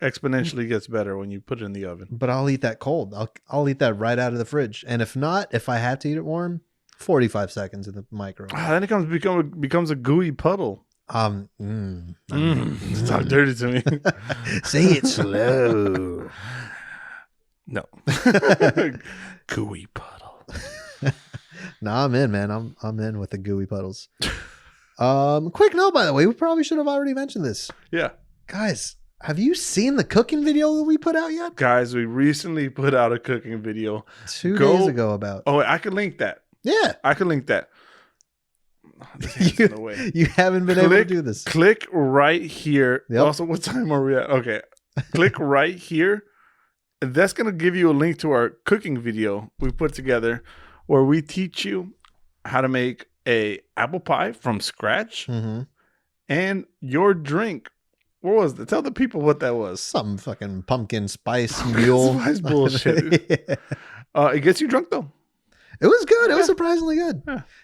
Speaker 2: exponentially gets better when you put it in the oven.
Speaker 1: But I'll eat that cold. I'll eat that right out of the fridge. And if not, if I have to eat it warm, 45 seconds in the microwave.
Speaker 2: Then it becomes a gooey puddle.
Speaker 1: Talk
Speaker 2: dirty to me.
Speaker 1: Say it slow.
Speaker 2: No. Gooey puddle.
Speaker 1: Nah, I'm in, man. I'm in with the gooey puddles. Quick note, by the way, we probably should have already mentioned this.
Speaker 2: Yeah.
Speaker 1: Guys, have you seen the cooking video that we put out yet?
Speaker 2: Guys, we recently put out a cooking video
Speaker 1: 2 days ago about.
Speaker 2: Oh, I can link that.
Speaker 1: Yeah.
Speaker 2: I can link that.
Speaker 1: You haven't been able to do this.
Speaker 2: Click right here.
Speaker 1: Yep.
Speaker 2: Also, what time are we at? Okay. Click right here. That's going to give you a link to our cooking video we put together where we teach you how to make a apple pie from scratch and your drink. What was it? Tell the people what that was.
Speaker 1: Some fucking pumpkin spice mule.
Speaker 2: Spice bullshit.
Speaker 1: Yeah.
Speaker 2: It gets you drunk though.
Speaker 1: It was good. It was surprisingly good.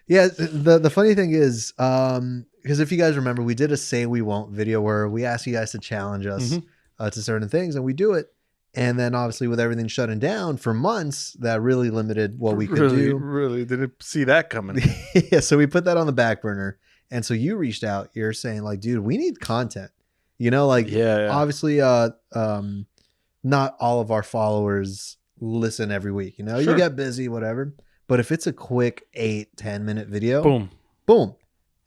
Speaker 1: Yeah. The funny thing is, because if you guys remember, we did a Say We Won't video where we asked you guys to challenge us to certain things, and we do it. And then obviously with everything shutting down for months, that really limited what we could do.
Speaker 2: Really didn't see that coming.
Speaker 1: Yeah. So we put that on the back burner. And so you reached out. You're saying like, dude, we need content. You know, like obviously not all of our followers listen every week. You know, you get busy, whatever. But if it's a quick 8-10 minute video, boom.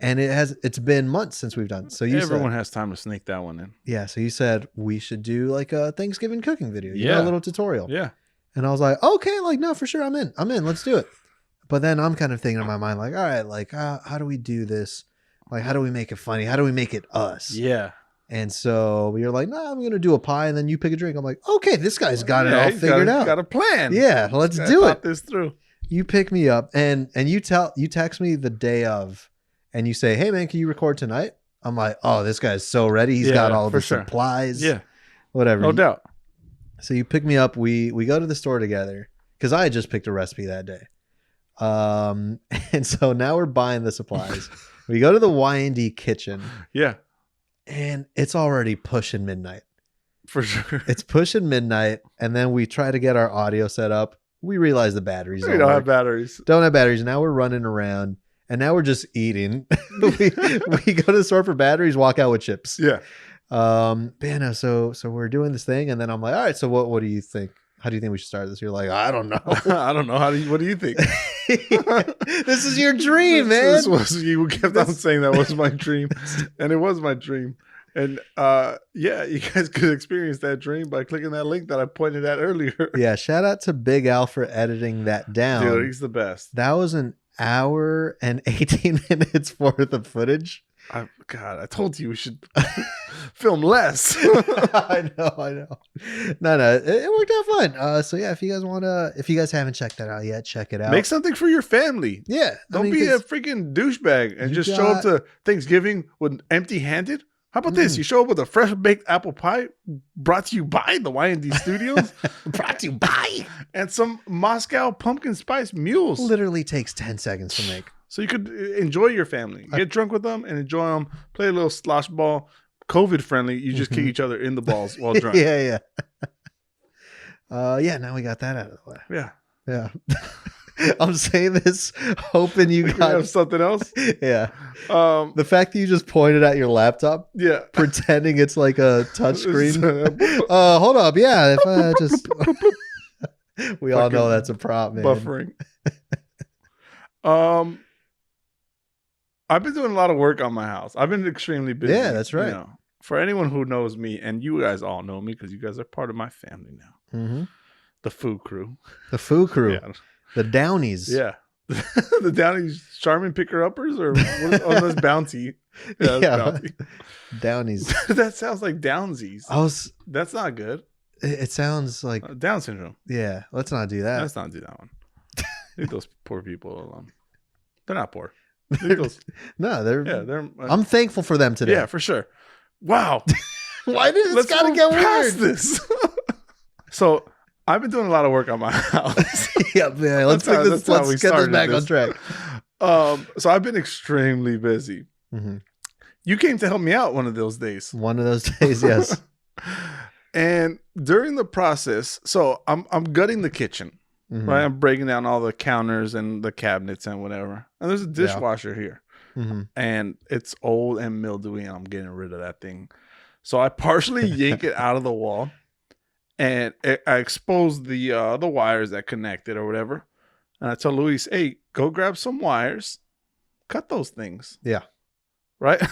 Speaker 1: And it's been months since we've done. So
Speaker 2: everyone has time to sneak that one in.
Speaker 1: Yeah. So you said we should do like a Thanksgiving cooking video. You know, a little tutorial.
Speaker 2: Yeah.
Speaker 1: And I was like, okay, like, no, for sure. I'm in. Let's do it. But then I'm kind of thinking in my mind, like, all right, like, how do we do this? Like, how do we make it funny? How do we make it us?
Speaker 2: Yeah.
Speaker 1: And so we were like, no, I'm going to do a pie and then you pick a drink. I'm like, okay, this guy's got it all figured out.
Speaker 2: Got a plan.
Speaker 1: Yeah, let's do it.
Speaker 2: Thought this through.
Speaker 1: You pick me up and you text me the day of and you say, hey man, can you record tonight? I'm like, oh, this guy's so ready. He's got all the supplies.
Speaker 2: Yeah.
Speaker 1: Whatever.
Speaker 2: No doubt.
Speaker 1: So you pick me up. We go to the store together because I had just picked a recipe that day. And so now we're buying the supplies. We go to the Y&D kitchen.
Speaker 2: Yeah.
Speaker 1: And it's already pushing midnight.
Speaker 2: For sure.
Speaker 1: It's pushing midnight. And then we try to get our audio set up. We realize the batteries
Speaker 2: don't have batteries.
Speaker 1: Don't have batteries. Now we're running around. And now we're just eating. we go to the store for batteries, walk out with chips.
Speaker 2: Yeah.
Speaker 1: So we're doing this thing. And then I'm like, all right, so what do you think? How do you think we should start this? You're like, I don't know.
Speaker 2: I don't know. What do you think?
Speaker 1: This is your dream, man.
Speaker 2: You kept on saying that was my dream. And it was my dream. And you guys could experience that dream by clicking that link that I pointed at earlier.
Speaker 1: Yeah, shout out to Big Al for editing that down.
Speaker 2: Dude, he's the best.
Speaker 1: That was an hour and 18 minutes worth of footage.
Speaker 2: God, I told you we should film less.
Speaker 1: I know. No, it worked out fine. So yeah, if you guys haven't checked that out yet, check it out.
Speaker 2: Make something for your family.
Speaker 1: Yeah.
Speaker 2: Don't be a freaking douchebag and just show up to Thanksgiving with empty-handed. How about this? You show up with a fresh baked apple pie brought to you by the Y&D Studios.
Speaker 1: Brought to you by.
Speaker 2: And some Moscow pumpkin spice mules.
Speaker 1: Literally takes 10 seconds to make.
Speaker 2: So you could enjoy your family. Get drunk with them and enjoy them. Play a little slosh ball. COVID friendly. You just kick each other in the balls while drunk.
Speaker 1: Yeah. Now we got that out of the way. Yeah. I'm saying this hoping you
Speaker 2: have something else.
Speaker 1: Yeah. The fact that you just pointed at your laptop.
Speaker 2: Yeah.
Speaker 1: Pretending it's like a touchscreen. Hold up. Yeah. If I just. We all know that's a prop, man.
Speaker 2: Buffering. I've been doing a lot of work on my house. I've been extremely busy.
Speaker 1: Yeah, that's right.
Speaker 2: You know, for anyone who knows me, and you guys all know me because you guys are part of my family now.
Speaker 1: Mm-hmm.
Speaker 2: The Foo Crew.
Speaker 1: The Foo Crew.
Speaker 2: Yeah.
Speaker 1: The Downies.
Speaker 2: Yeah. The Downies Charmin Picker-Uppers or that's Bounty. Yeah, that's Bounty.
Speaker 1: Downies.
Speaker 2: That sounds like Downsies. That's not good.
Speaker 1: It sounds like
Speaker 2: Down syndrome.
Speaker 1: Yeah, let's not do that.
Speaker 2: Let's not do that one. Leave those poor people alone. They're not poor.
Speaker 1: They're I'm thankful for them today.
Speaker 2: Yeah, for sure. Wow.
Speaker 1: Why did this gotta get weird?
Speaker 2: This. So I've been doing a lot of work on my house.
Speaker 1: Yep, yeah. Let's get this back on track.
Speaker 2: So I've been extremely busy.
Speaker 1: Mm-hmm.
Speaker 2: You came to help me out one of those days.
Speaker 1: One of those days, yes.
Speaker 2: And during the process, so I'm gutting the kitchen,
Speaker 1: Mm-hmm.
Speaker 2: right? I'm breaking down all the counters and the cabinets and whatever. And there's a dishwasher here.
Speaker 1: Mm-hmm.
Speaker 2: And it's old and mildewy, and I'm getting rid of that thing. So I partially yank it out of the wall, and I expose the wires that connect it or whatever. And I tell Luis, hey, go grab some wires, cut those things.
Speaker 1: Yeah.
Speaker 2: Right?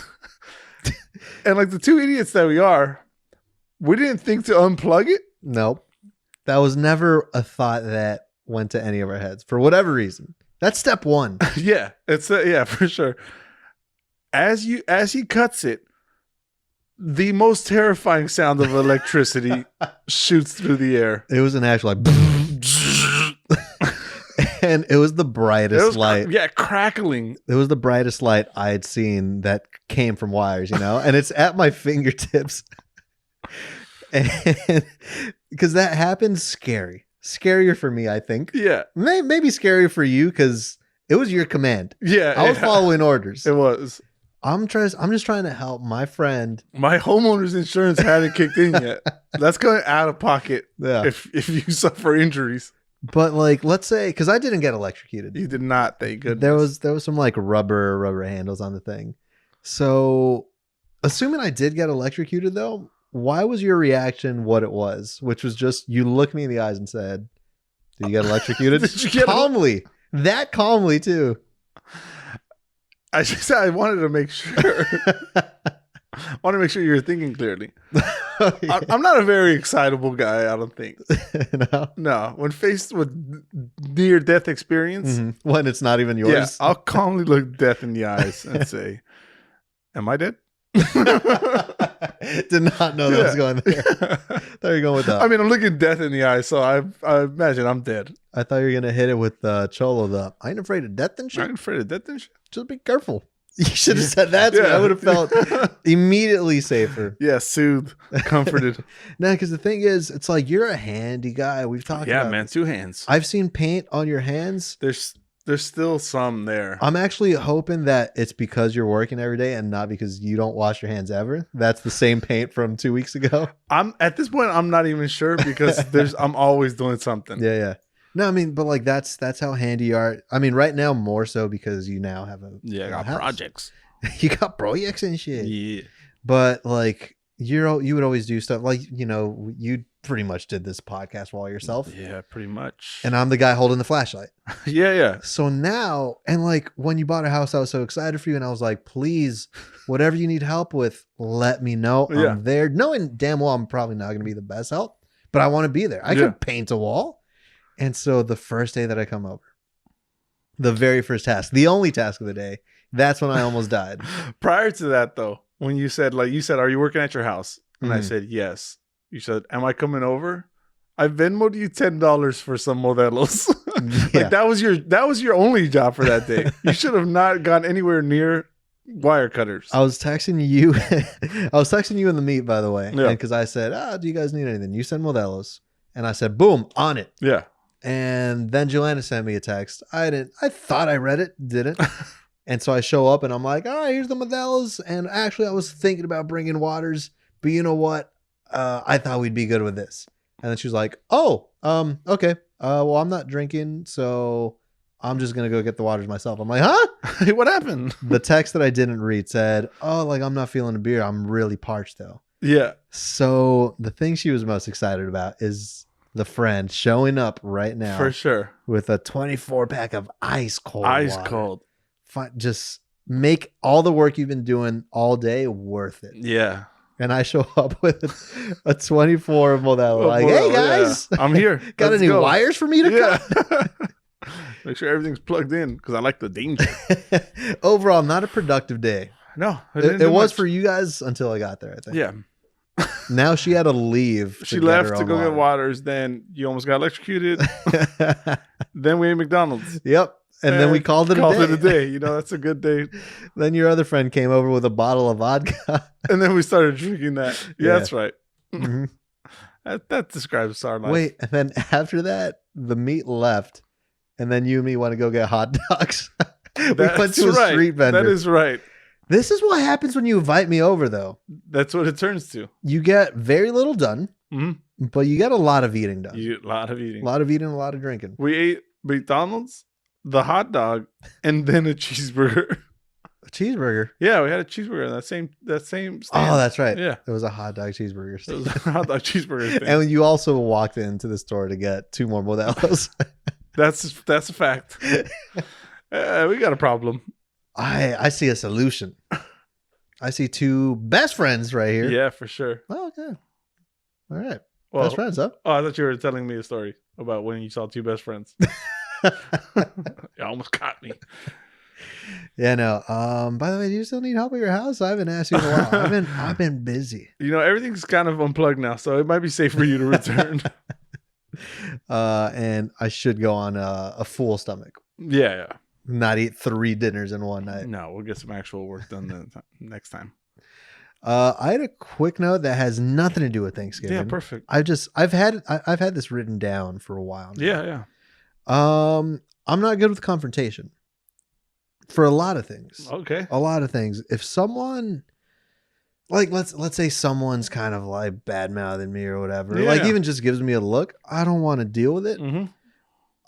Speaker 2: And like the two idiots that we are, we didn't think to unplug it.
Speaker 1: Nope. That was never a thought that went to any of our heads for whatever reason. That's step one.
Speaker 2: Yeah, it's yeah, for sure. As he cuts it, the most terrifying sound of electricity shoots through the air.
Speaker 1: It was an actual like, and it was the brightest light.
Speaker 2: Yeah, crackling.
Speaker 1: It was the brightest light I had seen that came from wires, and it's at my fingertips. And because that happened, scarier for me, I think.
Speaker 2: Yeah,
Speaker 1: maybe scarier for you because it was your command.
Speaker 2: Yeah,
Speaker 1: I was following orders.
Speaker 2: It was.
Speaker 1: I'm just trying to help my friend.
Speaker 2: My homeowner's insurance hadn't kicked in yet. That's going out of pocket.
Speaker 1: Yeah.
Speaker 2: If you suffer injuries.
Speaker 1: But like, let's say, because I didn't get electrocuted.
Speaker 2: You did not. Thank goodness.
Speaker 1: There was some like rubber handles on the thing. So, assuming I did get electrocuted though, why was your reaction what it was? Which was just you looked me in the eyes and said, "Did you get electrocuted?"
Speaker 2: Did you get
Speaker 1: calmly? That calmly too.
Speaker 2: I wanted to make sure. I want to make sure you're thinking clearly.
Speaker 1: Yeah.
Speaker 2: I'm not a very excitable guy, I don't think.
Speaker 1: No?
Speaker 2: No. When faced with near-death experience.
Speaker 1: Mm-hmm. When it's not even yours.
Speaker 2: Yeah, I'll calmly look death in the eyes and say, am I dead?
Speaker 1: Did not know that was going there. Thought you were going with that.
Speaker 2: I mean, I'm looking death in the eyes, so I imagine I'm dead.
Speaker 1: I thought you were going to hit it with Cholo. I ain't afraid of death and shit.
Speaker 2: I ain't afraid of death and shit.
Speaker 1: Just be careful. You should have said that to me. I would have felt immediately safer.
Speaker 2: Yeah, soothed, comforted.
Speaker 1: No, because the thing is, it's like you're a handy guy. We've talked about.
Speaker 2: Yeah, man, 2 hands.
Speaker 1: I've seen paint on your hands.
Speaker 2: There's still some there.
Speaker 1: I'm actually hoping that it's because you're working every day and not because you don't wash your hands ever. That's the same paint from 2 weeks ago.
Speaker 2: I'm at this point, I'm not even sure because I'm always doing something.
Speaker 1: Yeah. No, I mean, but like that's how handy you are. I mean, right now more so because you now have a
Speaker 2: I got
Speaker 1: house.
Speaker 2: projects.
Speaker 1: You got projects and shit.
Speaker 2: Yeah.
Speaker 1: But like you would always do stuff like, you pretty much did this podcast all yourself.
Speaker 2: Yeah, pretty much.
Speaker 1: And I'm the guy holding the flashlight.
Speaker 2: Yeah.
Speaker 1: So now, and like when you bought a house, I was so excited for you. And I was like, please, whatever you need help with, let me know.
Speaker 2: Yeah.
Speaker 1: I'm there. Knowing damn well I'm probably not going to be the best help, but I want to be there. I could paint a wall. And so the first day that I come over, the very first task, the only task of the day, that's when I almost died.
Speaker 2: Prior to that, though, when you said, are you working at your house? And I said, yes. You said, am I coming over? I Venmoed you $10 for some modelos.
Speaker 1: Yeah.
Speaker 2: That was your only job for that day. You should have not gone anywhere near wire cutters.
Speaker 1: I was texting you. I was texting you in the meet, by the way.
Speaker 2: Yeah.
Speaker 1: Because I said, do you guys need anything? You send modelos. And I said, boom, on it.
Speaker 2: Yeah.
Speaker 1: And then Joanna sent me a text. I thought I read it, didn't. And so I show up and I'm like, all right, here's the modelos. And actually I was thinking about bringing waters, but you know what? I thought we'd be good with this. And then she was like, okay. Well, I'm not drinking, so I'm just going to go get the waters myself. I'm like, huh?
Speaker 2: Hey, what happened?
Speaker 1: The text that I didn't read said, I'm not feeling a beer. I'm really parched though.
Speaker 2: Yeah.
Speaker 1: So the thing she was most excited about is the friend showing up right now.
Speaker 2: For sure.
Speaker 1: With a 24-pack of ice cold
Speaker 2: cold.
Speaker 1: Just make all the work you've been doing all day worth it.
Speaker 2: Yeah.
Speaker 1: And I show up with a 24 Modelo. Like, hey guys,
Speaker 2: yeah. I'm here.
Speaker 1: Got any wires for me to cut?
Speaker 2: Make sure everything's plugged in because I like the danger.
Speaker 1: Overall, not a productive day.
Speaker 2: No,
Speaker 1: it was for you guys until I got there, I think.
Speaker 2: Yeah.
Speaker 1: Now she had to leave.
Speaker 2: She left to go get waters. Then you almost got electrocuted. Then we ate McDonald's.
Speaker 1: Yep. And then we called it
Speaker 2: a day. That's a good day.
Speaker 1: Then your other friend came over with a bottle of vodka.
Speaker 2: And then we started drinking that. Yeah. That's right.
Speaker 1: Mm-hmm.
Speaker 2: That describes our life.
Speaker 1: Wait, and then after that, the meat left, and then you and me want to go get hot dogs. We went to a street vendor.
Speaker 2: That is right.
Speaker 1: This is what happens when you invite me over, though.
Speaker 2: That's what it turns to.
Speaker 1: You get very little done, but you get a lot of eating done.
Speaker 2: A lot of eating.
Speaker 1: A lot of eating, a lot of drinking.
Speaker 2: We ate McDonald's, the hot dog, and then a cheeseburger.
Speaker 1: A cheeseburger?
Speaker 2: Yeah, we had a cheeseburger in that same stand.
Speaker 1: Oh, that's right.
Speaker 2: Yeah.
Speaker 1: It was a hot dog cheeseburger stand.
Speaker 2: It was a hot dog cheeseburger stand.
Speaker 1: And you also walked into the store to get 2 more Modelos.
Speaker 2: That's a fact. We got a problem.
Speaker 1: I see a solution. I see 2 best friends right here.
Speaker 2: Yeah, for sure.
Speaker 1: Oh, okay. All right.
Speaker 2: Well,
Speaker 1: best friends, huh?
Speaker 2: Oh, I thought you were telling me a story about when you saw 2 best friends. You almost caught me.
Speaker 1: Yeah, no. By the way, do you still need help at your house? I haven't asked you in a while. I've been busy.
Speaker 2: Everything's kind of unplugged now, so it might be safe for you to return.
Speaker 1: And I should go on a full stomach.
Speaker 2: Yeah.
Speaker 1: Not eat 3 dinners in one night.
Speaker 2: No, we'll get some actual work done next time.
Speaker 1: I had a quick note that has nothing to do with Thanksgiving.
Speaker 2: Yeah, perfect.
Speaker 1: I've had this written down for a while now.
Speaker 2: Yeah.
Speaker 1: I'm not good with confrontation for a lot of things.
Speaker 2: Okay.
Speaker 1: A lot of things. If someone, like, let's say someone's kind of like bad mouthing me or whatever, like even just gives me a look, I don't want to deal with it.
Speaker 2: Mm-hmm.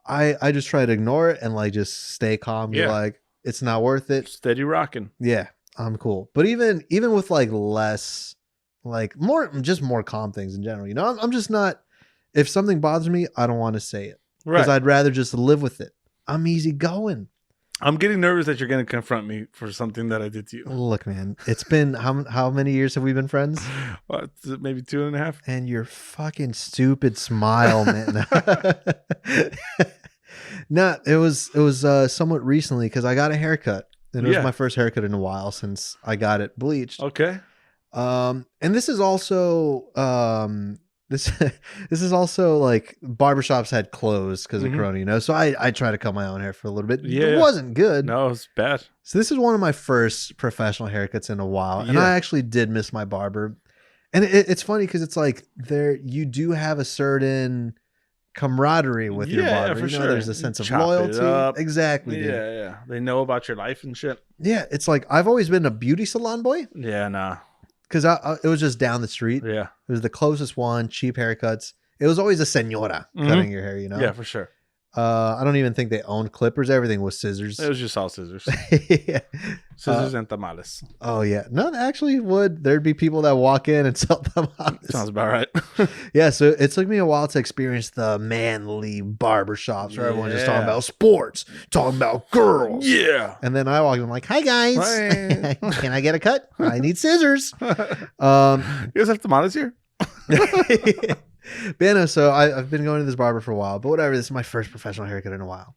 Speaker 1: I just try to ignore it and like just stay calm. Be like, it's not worth it.
Speaker 2: Steady rocking.
Speaker 1: Yeah, I'm cool. But even with like less, like more calm things in general, I'm just not. If something bothers me, I don't want to say it because I'd rather just live with it. I'm easy going.
Speaker 2: I'm getting nervous that you're going to confront me for something that I did to you.
Speaker 1: Look, man, it's been how many years have we been friends?
Speaker 2: What, maybe 2.5.
Speaker 1: And your fucking stupid smile, man. No, it was somewhat recently because I got a haircut, and it was my first haircut in a while since I got it bleached.
Speaker 2: Okay.
Speaker 1: And this is also this is also like barbershops had closed because of Corona, so I tried to cut my own hair for a little bit.
Speaker 2: Yeah.
Speaker 1: It wasn't good.
Speaker 2: No, it was bad.
Speaker 1: So this is one of my first professional haircuts in a while, and I actually did miss my barber. And it's funny because it's like you do have a certain camaraderie with your barber.
Speaker 2: For sure.
Speaker 1: There's a sense of loyalty. Exactly. Dude.
Speaker 2: Yeah. They know about your life and shit.
Speaker 1: Yeah, it's like I've always been a beauty salon boy.
Speaker 2: Yeah, nah.
Speaker 1: Because it was just down the street.
Speaker 2: Yeah.
Speaker 1: It was the closest one, cheap haircuts. It was always a senora cutting your hair,
Speaker 2: Yeah, for sure.
Speaker 1: I don't even think they owned clippers. Everything was scissors.
Speaker 2: It was just all scissors.
Speaker 1: Yeah.
Speaker 2: Scissors and tamales.
Speaker 1: Oh, yeah. No, actually there'd be people that walk in and sell tamales.
Speaker 2: Sounds about right.
Speaker 1: Yeah, so it took me a while to experience the manly barbershops where everyone's just talking about sports, talking about girls.
Speaker 2: Yeah.
Speaker 1: And then I walk in like, hi, guys.
Speaker 2: Hi.
Speaker 1: Can I get a cut? I need scissors.
Speaker 2: You guys have tamales here?
Speaker 1: But yeah, no, so I've been going to this barber for a while, but whatever. This is my first professional haircut in a while.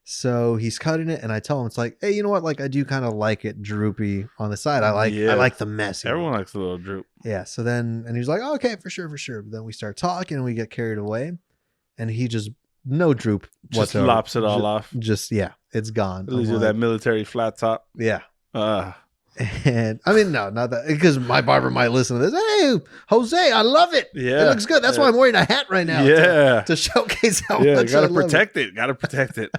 Speaker 1: So he's cutting it, and I tell him, it's like, hey, you know what? Like, I do kind of like it droopy on the side. I like the messy.
Speaker 2: Everyone likes a little droop.
Speaker 1: Yeah. So then, and he's like, oh, okay, for sure. But then we start talking, and we get carried away, and he just no droop
Speaker 2: Just
Speaker 1: whatsoever.
Speaker 2: lops it all off.
Speaker 1: Just it's gone.
Speaker 2: Leaves you that military flat top.
Speaker 1: Yeah.
Speaker 2: And
Speaker 1: I mean, no, not that, because my barber might listen to this. Hey, Jose, I love it.
Speaker 2: Yeah,
Speaker 1: it looks good. That's why I'm wearing a hat right now.
Speaker 2: Yeah,
Speaker 1: to showcase how
Speaker 2: much.
Speaker 1: Gotta protect it.
Speaker 2: Gotta protect it.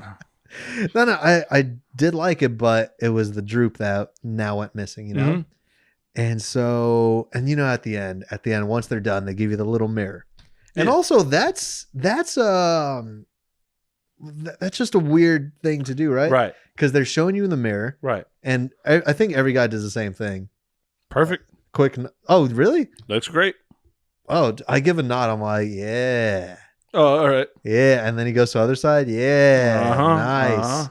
Speaker 1: No, I did like it, but it was the droop that now went missing. And so, and at the end, once they're done, they give you the little mirror, and also that's just a weird thing to do, right?
Speaker 2: Right.
Speaker 1: Because they're showing you in the mirror.
Speaker 2: Right.
Speaker 1: And I think every guy does the same thing.
Speaker 2: Perfect.
Speaker 1: Quick. Oh, really?
Speaker 2: Looks great.
Speaker 1: Oh, I give a nod. I'm like, yeah.
Speaker 2: Oh, all right.
Speaker 1: Yeah. And then he goes to the other side. Yeah. Nice.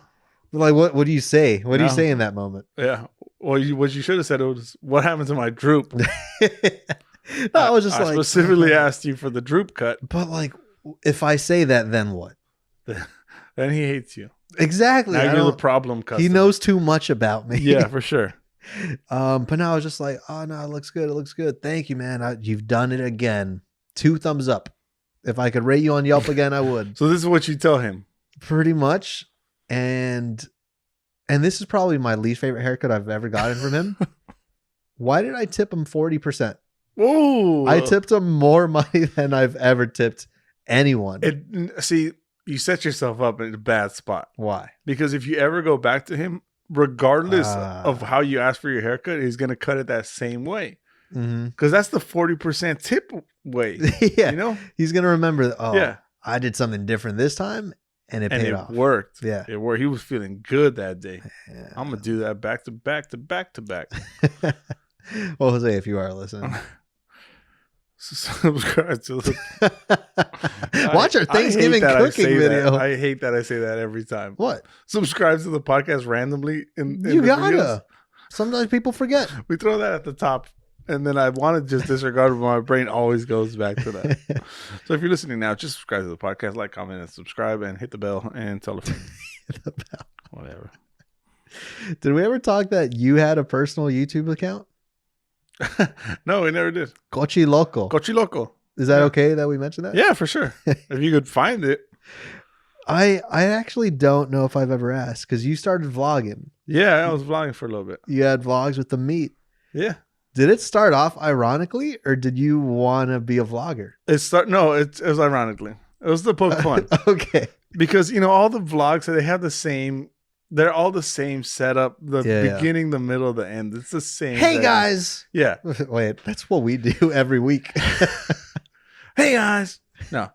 Speaker 1: Like, what do you say? What do you say in that moment?
Speaker 2: Yeah. Well, what you should have said was, what happened to my droop?
Speaker 1: No, I was just
Speaker 2: I specifically asked you for the droop cut.
Speaker 1: But like, if I say that, then what?
Speaker 2: Then he hates you.
Speaker 1: Exactly.
Speaker 2: Now you're the problem customer.
Speaker 1: He knows too much about me.
Speaker 2: Yeah, for sure.
Speaker 1: But now I was just like, oh no, it looks good. It looks good. Thank you, man. You've done it again. 2 thumbs up. If I could rate you on Yelp again, I would.
Speaker 2: So this is what you tell him.
Speaker 1: Pretty much. And this is probably my least favorite haircut I've ever gotten from him. Why did I tip him 40%?
Speaker 2: Whoa!
Speaker 1: I tipped him more money than I've ever tipped anyone.
Speaker 2: See, you set yourself up in a bad spot.
Speaker 1: Why?
Speaker 2: Because if you ever go back to him, regardless of how you ask for your haircut, he's going to cut it that same way. Because that's the 40% tip way.
Speaker 1: Yeah.
Speaker 2: You know?
Speaker 1: He's going to remember, I did something different this time and it paid off.
Speaker 2: It worked.
Speaker 1: Yeah.
Speaker 2: It worked. He was feeling good that day.
Speaker 1: Yeah.
Speaker 2: I'm going to do that back to back to back to back.
Speaker 1: Well, Jose, if you are listening.
Speaker 2: Subscribe to the
Speaker 1: Watch our Thanksgiving cooking video.
Speaker 2: I hate that I say that every time.
Speaker 1: What?
Speaker 2: Subscribe to the podcast randomly in
Speaker 1: you
Speaker 2: the
Speaker 1: gotta.
Speaker 2: videos.
Speaker 1: Sometimes people forget.
Speaker 2: We throw that at the top, and then I want to just disregard it, but my brain always goes back to that. So if you're listening now, just subscribe to the podcast, like, comment, and subscribe, and hit the bell, and tell a friend.
Speaker 1: Hit the bell.
Speaker 2: Whatever.
Speaker 1: Did we ever talk that you had a personal YouTube account?
Speaker 2: No, we never did.
Speaker 1: Cochi Loco.
Speaker 2: Cochi Loco.
Speaker 1: Is that okay that we mentioned that?
Speaker 2: Yeah, for sure. If you could find it.
Speaker 1: I actually don't know if I've ever asked because you started vlogging.
Speaker 2: Yeah, I was vlogging for a little bit.
Speaker 1: You had vlogs with the meat.
Speaker 2: Yeah.
Speaker 1: Did it start off ironically or did you want to be a vlogger?
Speaker 2: It was ironically. It was to poke fun.
Speaker 1: Okay.
Speaker 2: Because, all the vlogs, they have the same... They're all the same setup. The beginning, the middle, the end. It's the same.
Speaker 1: Hey, guys.
Speaker 2: Yeah.
Speaker 1: Wait, that's what we do every week.
Speaker 2: Hey, guys. No.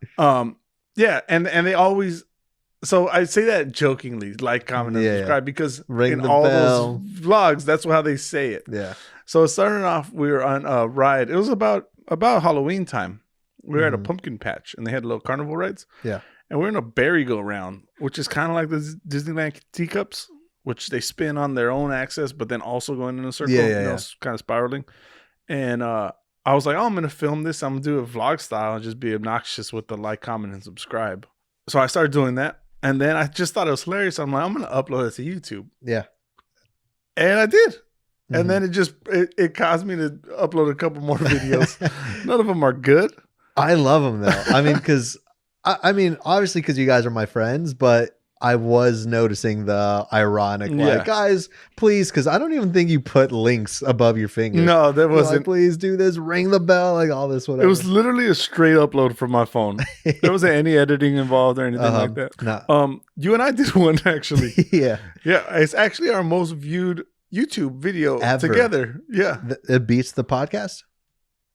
Speaker 2: Yeah. And they always... So I say that jokingly, like, comment, and subscribe, because in all those vlogs, that's how they say it.
Speaker 1: Yeah.
Speaker 2: So starting off, we were on a ride. It was about Halloween time. We were at a pumpkin patch, and they had little carnival rides.
Speaker 1: Yeah.
Speaker 2: And we're in a merry-go-round, which is kind of like the Disneyland teacups, which they spin on their own axis, but then also going in a circle, kind of spiraling. And I was like, I'm going to film this. I'm going to do it vlog style and just be obnoxious with the like, comment, and subscribe. So I started doing that. And then I just thought it was hilarious. I'm like, I'm going to upload it to YouTube.
Speaker 1: Yeah.
Speaker 2: And I did. And then it caused me to upload a couple more videos. None of them are good.
Speaker 1: I love them, though. I mean, because... obviously because you guys are my friends, but I was noticing the ironic, like, guys, please, because I don't even think you put links above your finger.
Speaker 2: No, there wasn't.
Speaker 1: Like, please do this, ring the bell, like all this, whatever.
Speaker 2: It was literally a straight upload from my phone. There wasn't any editing involved or anything like that.
Speaker 1: No.
Speaker 2: You and I did one, actually.
Speaker 1: Yeah.
Speaker 2: Yeah, it's actually our most viewed YouTube video
Speaker 1: ever.
Speaker 2: Together. Yeah.
Speaker 1: It beats the podcast?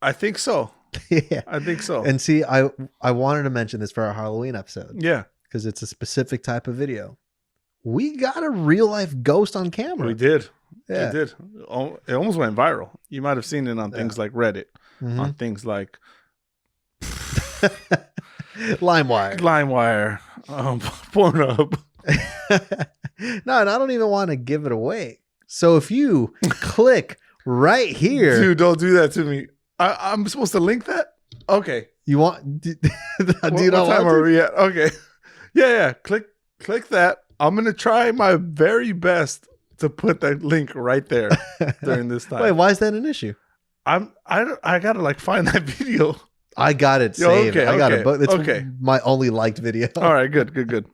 Speaker 2: I think so.
Speaker 1: Yeah,
Speaker 2: I think so.
Speaker 1: And see, I wanted to mention this for our Halloween episode.
Speaker 2: Yeah,
Speaker 1: because it's a specific type of video. We got a real life ghost on camera.
Speaker 2: We did.
Speaker 1: Yeah,
Speaker 2: we did. It almost went viral. You might have seen it on things like Reddit, on things like
Speaker 1: LimeWire,
Speaker 2: Pornhub.
Speaker 1: No, and I don't even want to give it away. So if you click right here,
Speaker 2: dude, don't do that to me. I'm supposed to link that? Okay.
Speaker 1: You want? Do you
Speaker 2: what time are we at? Okay. Yeah. Click that. I'm gonna try my very best to put that link right there during this time.
Speaker 1: Wait, why is that an issue?
Speaker 2: I gotta find that video.
Speaker 1: I got it saved.
Speaker 2: Okay,
Speaker 1: I got it, but it's my only liked video.
Speaker 2: All right, good.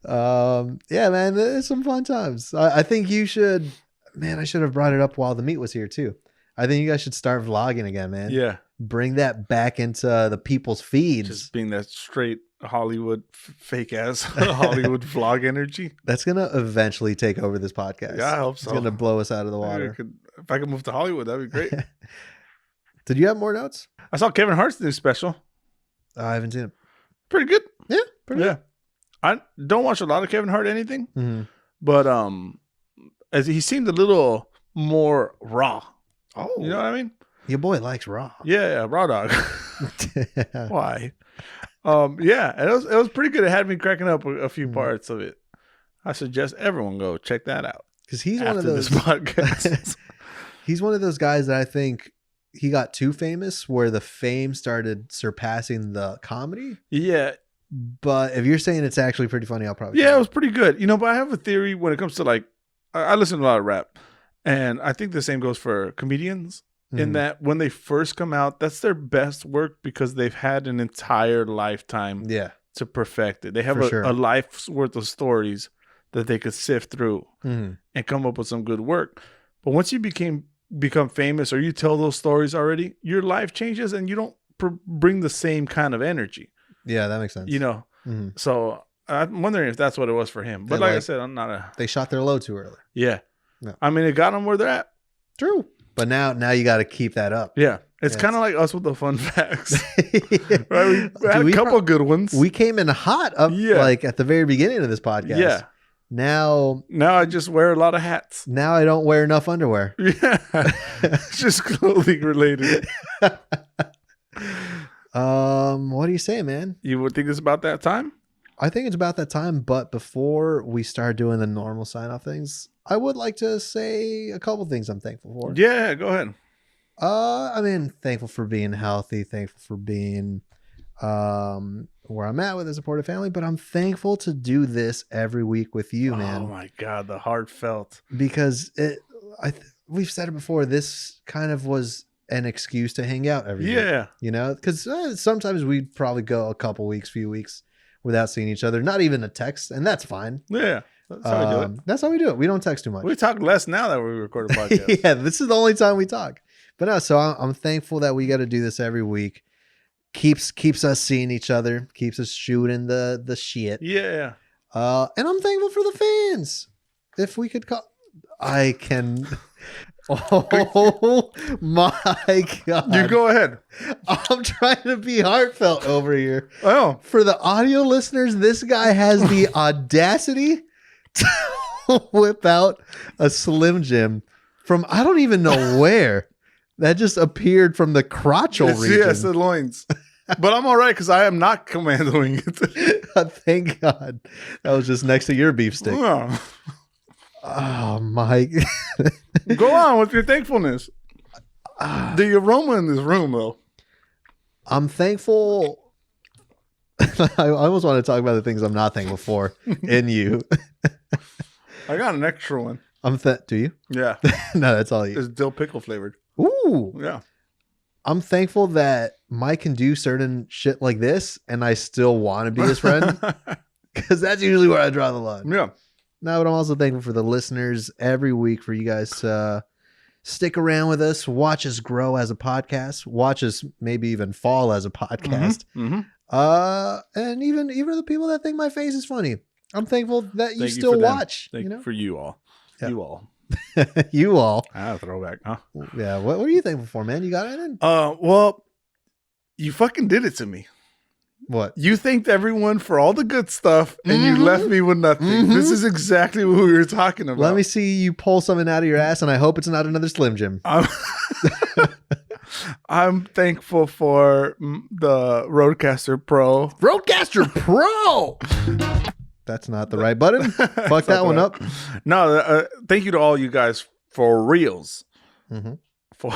Speaker 1: Yeah, man, it's some fun times. I think you should. Man, I should have brought it up while the meat was here too. I think you guys should start vlogging again, man.
Speaker 2: Yeah.
Speaker 1: Bring that back into the people's feeds.
Speaker 2: Just being that straight Hollywood, fake ass Hollywood vlog energy.
Speaker 1: That's going to eventually take over this podcast.
Speaker 2: Yeah, I hope so.
Speaker 1: It's going to blow us out of the water.
Speaker 2: If I could move to Hollywood, that'd be great.
Speaker 1: Did you have more notes?
Speaker 2: I saw Kevin Hart's new special.
Speaker 1: I haven't seen it.
Speaker 2: Pretty good.
Speaker 1: Yeah, pretty good.
Speaker 2: I don't watch a lot of Kevin Hart anything, but as he seemed a little more raw.
Speaker 1: Oh,
Speaker 2: you know what I mean?
Speaker 1: Your boy likes raw.
Speaker 2: Yeah, raw dog. Why? Yeah, and it was pretty good. It had me cracking up a few parts of it. I suggest everyone go check that out
Speaker 1: because he's
Speaker 2: one
Speaker 1: of those
Speaker 2: this podcast.
Speaker 1: He's one of those guys that I think he got too famous, where the fame started surpassing the comedy.
Speaker 2: Yeah.
Speaker 1: But if you're saying it's actually pretty funny, I'll probably.
Speaker 2: Yeah, it was pretty good. But I have a theory when it comes to I listen to a lot of rap, and I think the same goes for comedians. In that when they first come out, that's their best work because they've had an entire lifetime to perfect it. They have a life's worth of stories that they could sift through and come up with some good work. But once you become become famous or you tell those stories already, your life changes and you don't bring the same kind of energy.
Speaker 1: Yeah, that makes sense.
Speaker 2: You know, so I'm wondering if that's what it was for him. But like I said, I'm not a.
Speaker 1: They shot their load too early.
Speaker 2: Yeah. I mean, it got them where they're at.
Speaker 1: True. But now you got to keep that up.
Speaker 2: Yeah. It's kind of like us with the fun facts. Right? We had a couple good ones.
Speaker 1: We came in hot up like at the very beginning of this podcast.
Speaker 2: Yeah.
Speaker 1: Now
Speaker 2: I just wear a lot of hats.
Speaker 1: Now I don't wear enough underwear.
Speaker 2: Yeah. It's just clothing related.
Speaker 1: What do you say, man?
Speaker 2: You would think it's about that time?
Speaker 1: I think it's about that time, but before we start doing the normal sign-off things, I would like to say a couple things I'm thankful for.
Speaker 2: Yeah, go ahead.
Speaker 1: I mean, thankful for being healthy, thankful for being where I'm at with a supportive family, but I'm thankful to do this every week with you, man.
Speaker 2: Oh my God, the heartfelt.
Speaker 1: Because we've said it before, this kind of was an excuse to hang out every week. You know, because sometimes we'd probably go a couple weeks, few weeks without seeing each other, not even a text, and that's fine.
Speaker 2: Yeah. That's how we do it.
Speaker 1: That's how we do it. We don't text too much.
Speaker 2: We talk less now that we record a podcast.
Speaker 1: Yeah, this is the only time we talk. But no, so I'm thankful that we got to do this every week. Keeps us seeing each other, keeps us shooting the shit.
Speaker 2: Yeah.
Speaker 1: And I'm thankful for the fans. If we could call, I can. Oh my God!
Speaker 2: You go ahead.
Speaker 1: I'm trying to be heartfelt over here.
Speaker 2: Oh,
Speaker 1: for the audio listeners, this guy has the audacity to whip out a Slim Jim from I don't even know where. That just appeared from the crotchal region.
Speaker 2: Yes, the loins. But I'm all right because I am not commandoing it.
Speaker 1: Thank God. That was just next to your beef stick. Oh, my.
Speaker 2: Go on with your thankfulness. The aroma in this room, though.
Speaker 1: I'm thankful. I almost want to talk about the things I'm not thankful for in you.
Speaker 2: I got an extra one.
Speaker 1: Do you?
Speaker 2: Yeah.
Speaker 1: No, that's all you.
Speaker 2: It's dill pickle flavored.
Speaker 1: Ooh.
Speaker 2: Yeah.
Speaker 1: I'm thankful that Mike can do certain shit like this and I still want to be his friend. Because that's usually where I draw the line.
Speaker 2: Yeah.
Speaker 1: No, but I'm also thankful for the listeners every week for you guys to stick around with us, watch us grow as a podcast, watch us maybe even fall as a podcast. And even the people that think my face is funny. I'm thankful that you still watch.
Speaker 2: Thank you for you all. Yeah. You all.
Speaker 1: You all.
Speaker 2: Ah, throwback, huh?
Speaker 1: Yeah. What are you thankful for, man? You got anything?
Speaker 2: Well, you fucking did it to me.
Speaker 1: What?
Speaker 2: You thanked everyone for all the good stuff and you left me with nothing. This is exactly what we were talking about.
Speaker 1: Let me see you pull something out of your ass and I hope it's not another Slim Jim. I'm
Speaker 2: thankful for the Rodecaster Pro.
Speaker 1: Rodecaster Pro! That's not the right button. Fuck that one up.
Speaker 2: No, thank you to all you guys for reals. For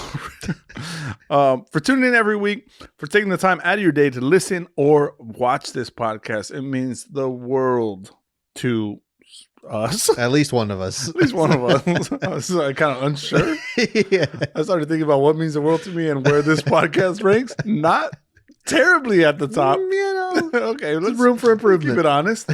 Speaker 2: tuning in every week, for taking the time out of your day to listen or watch this podcast. It means the world to us.
Speaker 1: At least one of us.
Speaker 2: At least one of us. I was kind of unsure. Yeah. I started thinking about what means the world to me and where this podcast ranks. Not terribly at the top. Okay, let's
Speaker 1: room for improvement.
Speaker 2: Keep it honest.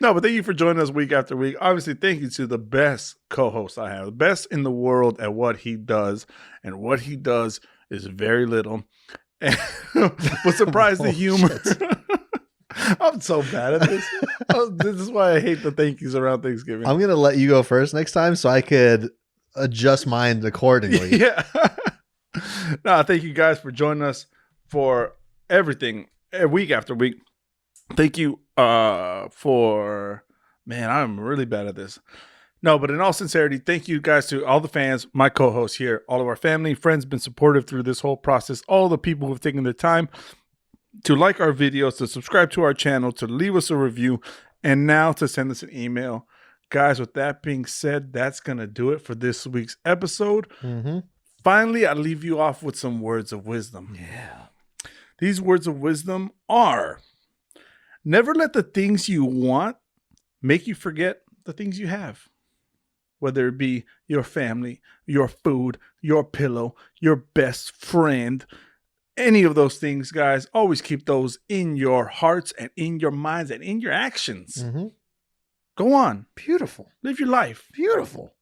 Speaker 2: No, but thank you for joining us week after week. Obviously, thank you to the best co-host I have, the best in the world at what he does, and what he does is very little. But surprise the humor. I'm so bad at this. This is why I hate the thank yous around Thanksgiving.
Speaker 1: I'm gonna let you go first next time so I could adjust mine accordingly.
Speaker 2: Yeah. No, thank you guys for joining us for everything week after week. Thank you for, man, I'm really bad at this. No, but in all sincerity, thank you guys to all the fans, my co-hosts here, all of our family, friends, been supportive through this whole process, all the people who have taken the time to like our videos, to subscribe to our channel, to leave us a review, and now to send us an email. Guys, with that being said, that's going to do it for this week's episode. Finally, I leave you off with some words of wisdom.
Speaker 1: Yeah.
Speaker 2: These words of wisdom are: never let the things you want make you forget the things you have. Whether it be your family, your food, your pillow, your best friend, any of those things, guys, always keep those in your hearts and in your minds and in your actions. Go on.
Speaker 1: Beautiful.
Speaker 2: Live your life.
Speaker 1: Beautiful.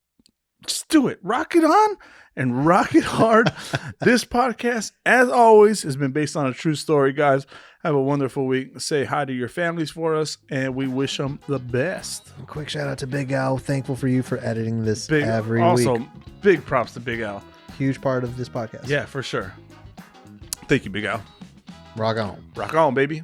Speaker 2: Just do it. Rock it on and rock it hard. This podcast, as always, has been based on a true story, guys. Have a wonderful week. Say hi to your families for us, and we wish them the best.
Speaker 1: A quick shout out to Big Al. Thankful for you for editing this every week.
Speaker 2: Also, big props to Big Al.
Speaker 1: Huge part of this podcast.
Speaker 2: Yeah, for sure. Thank you, Big Al.
Speaker 1: Rock on.
Speaker 2: Rock on, baby.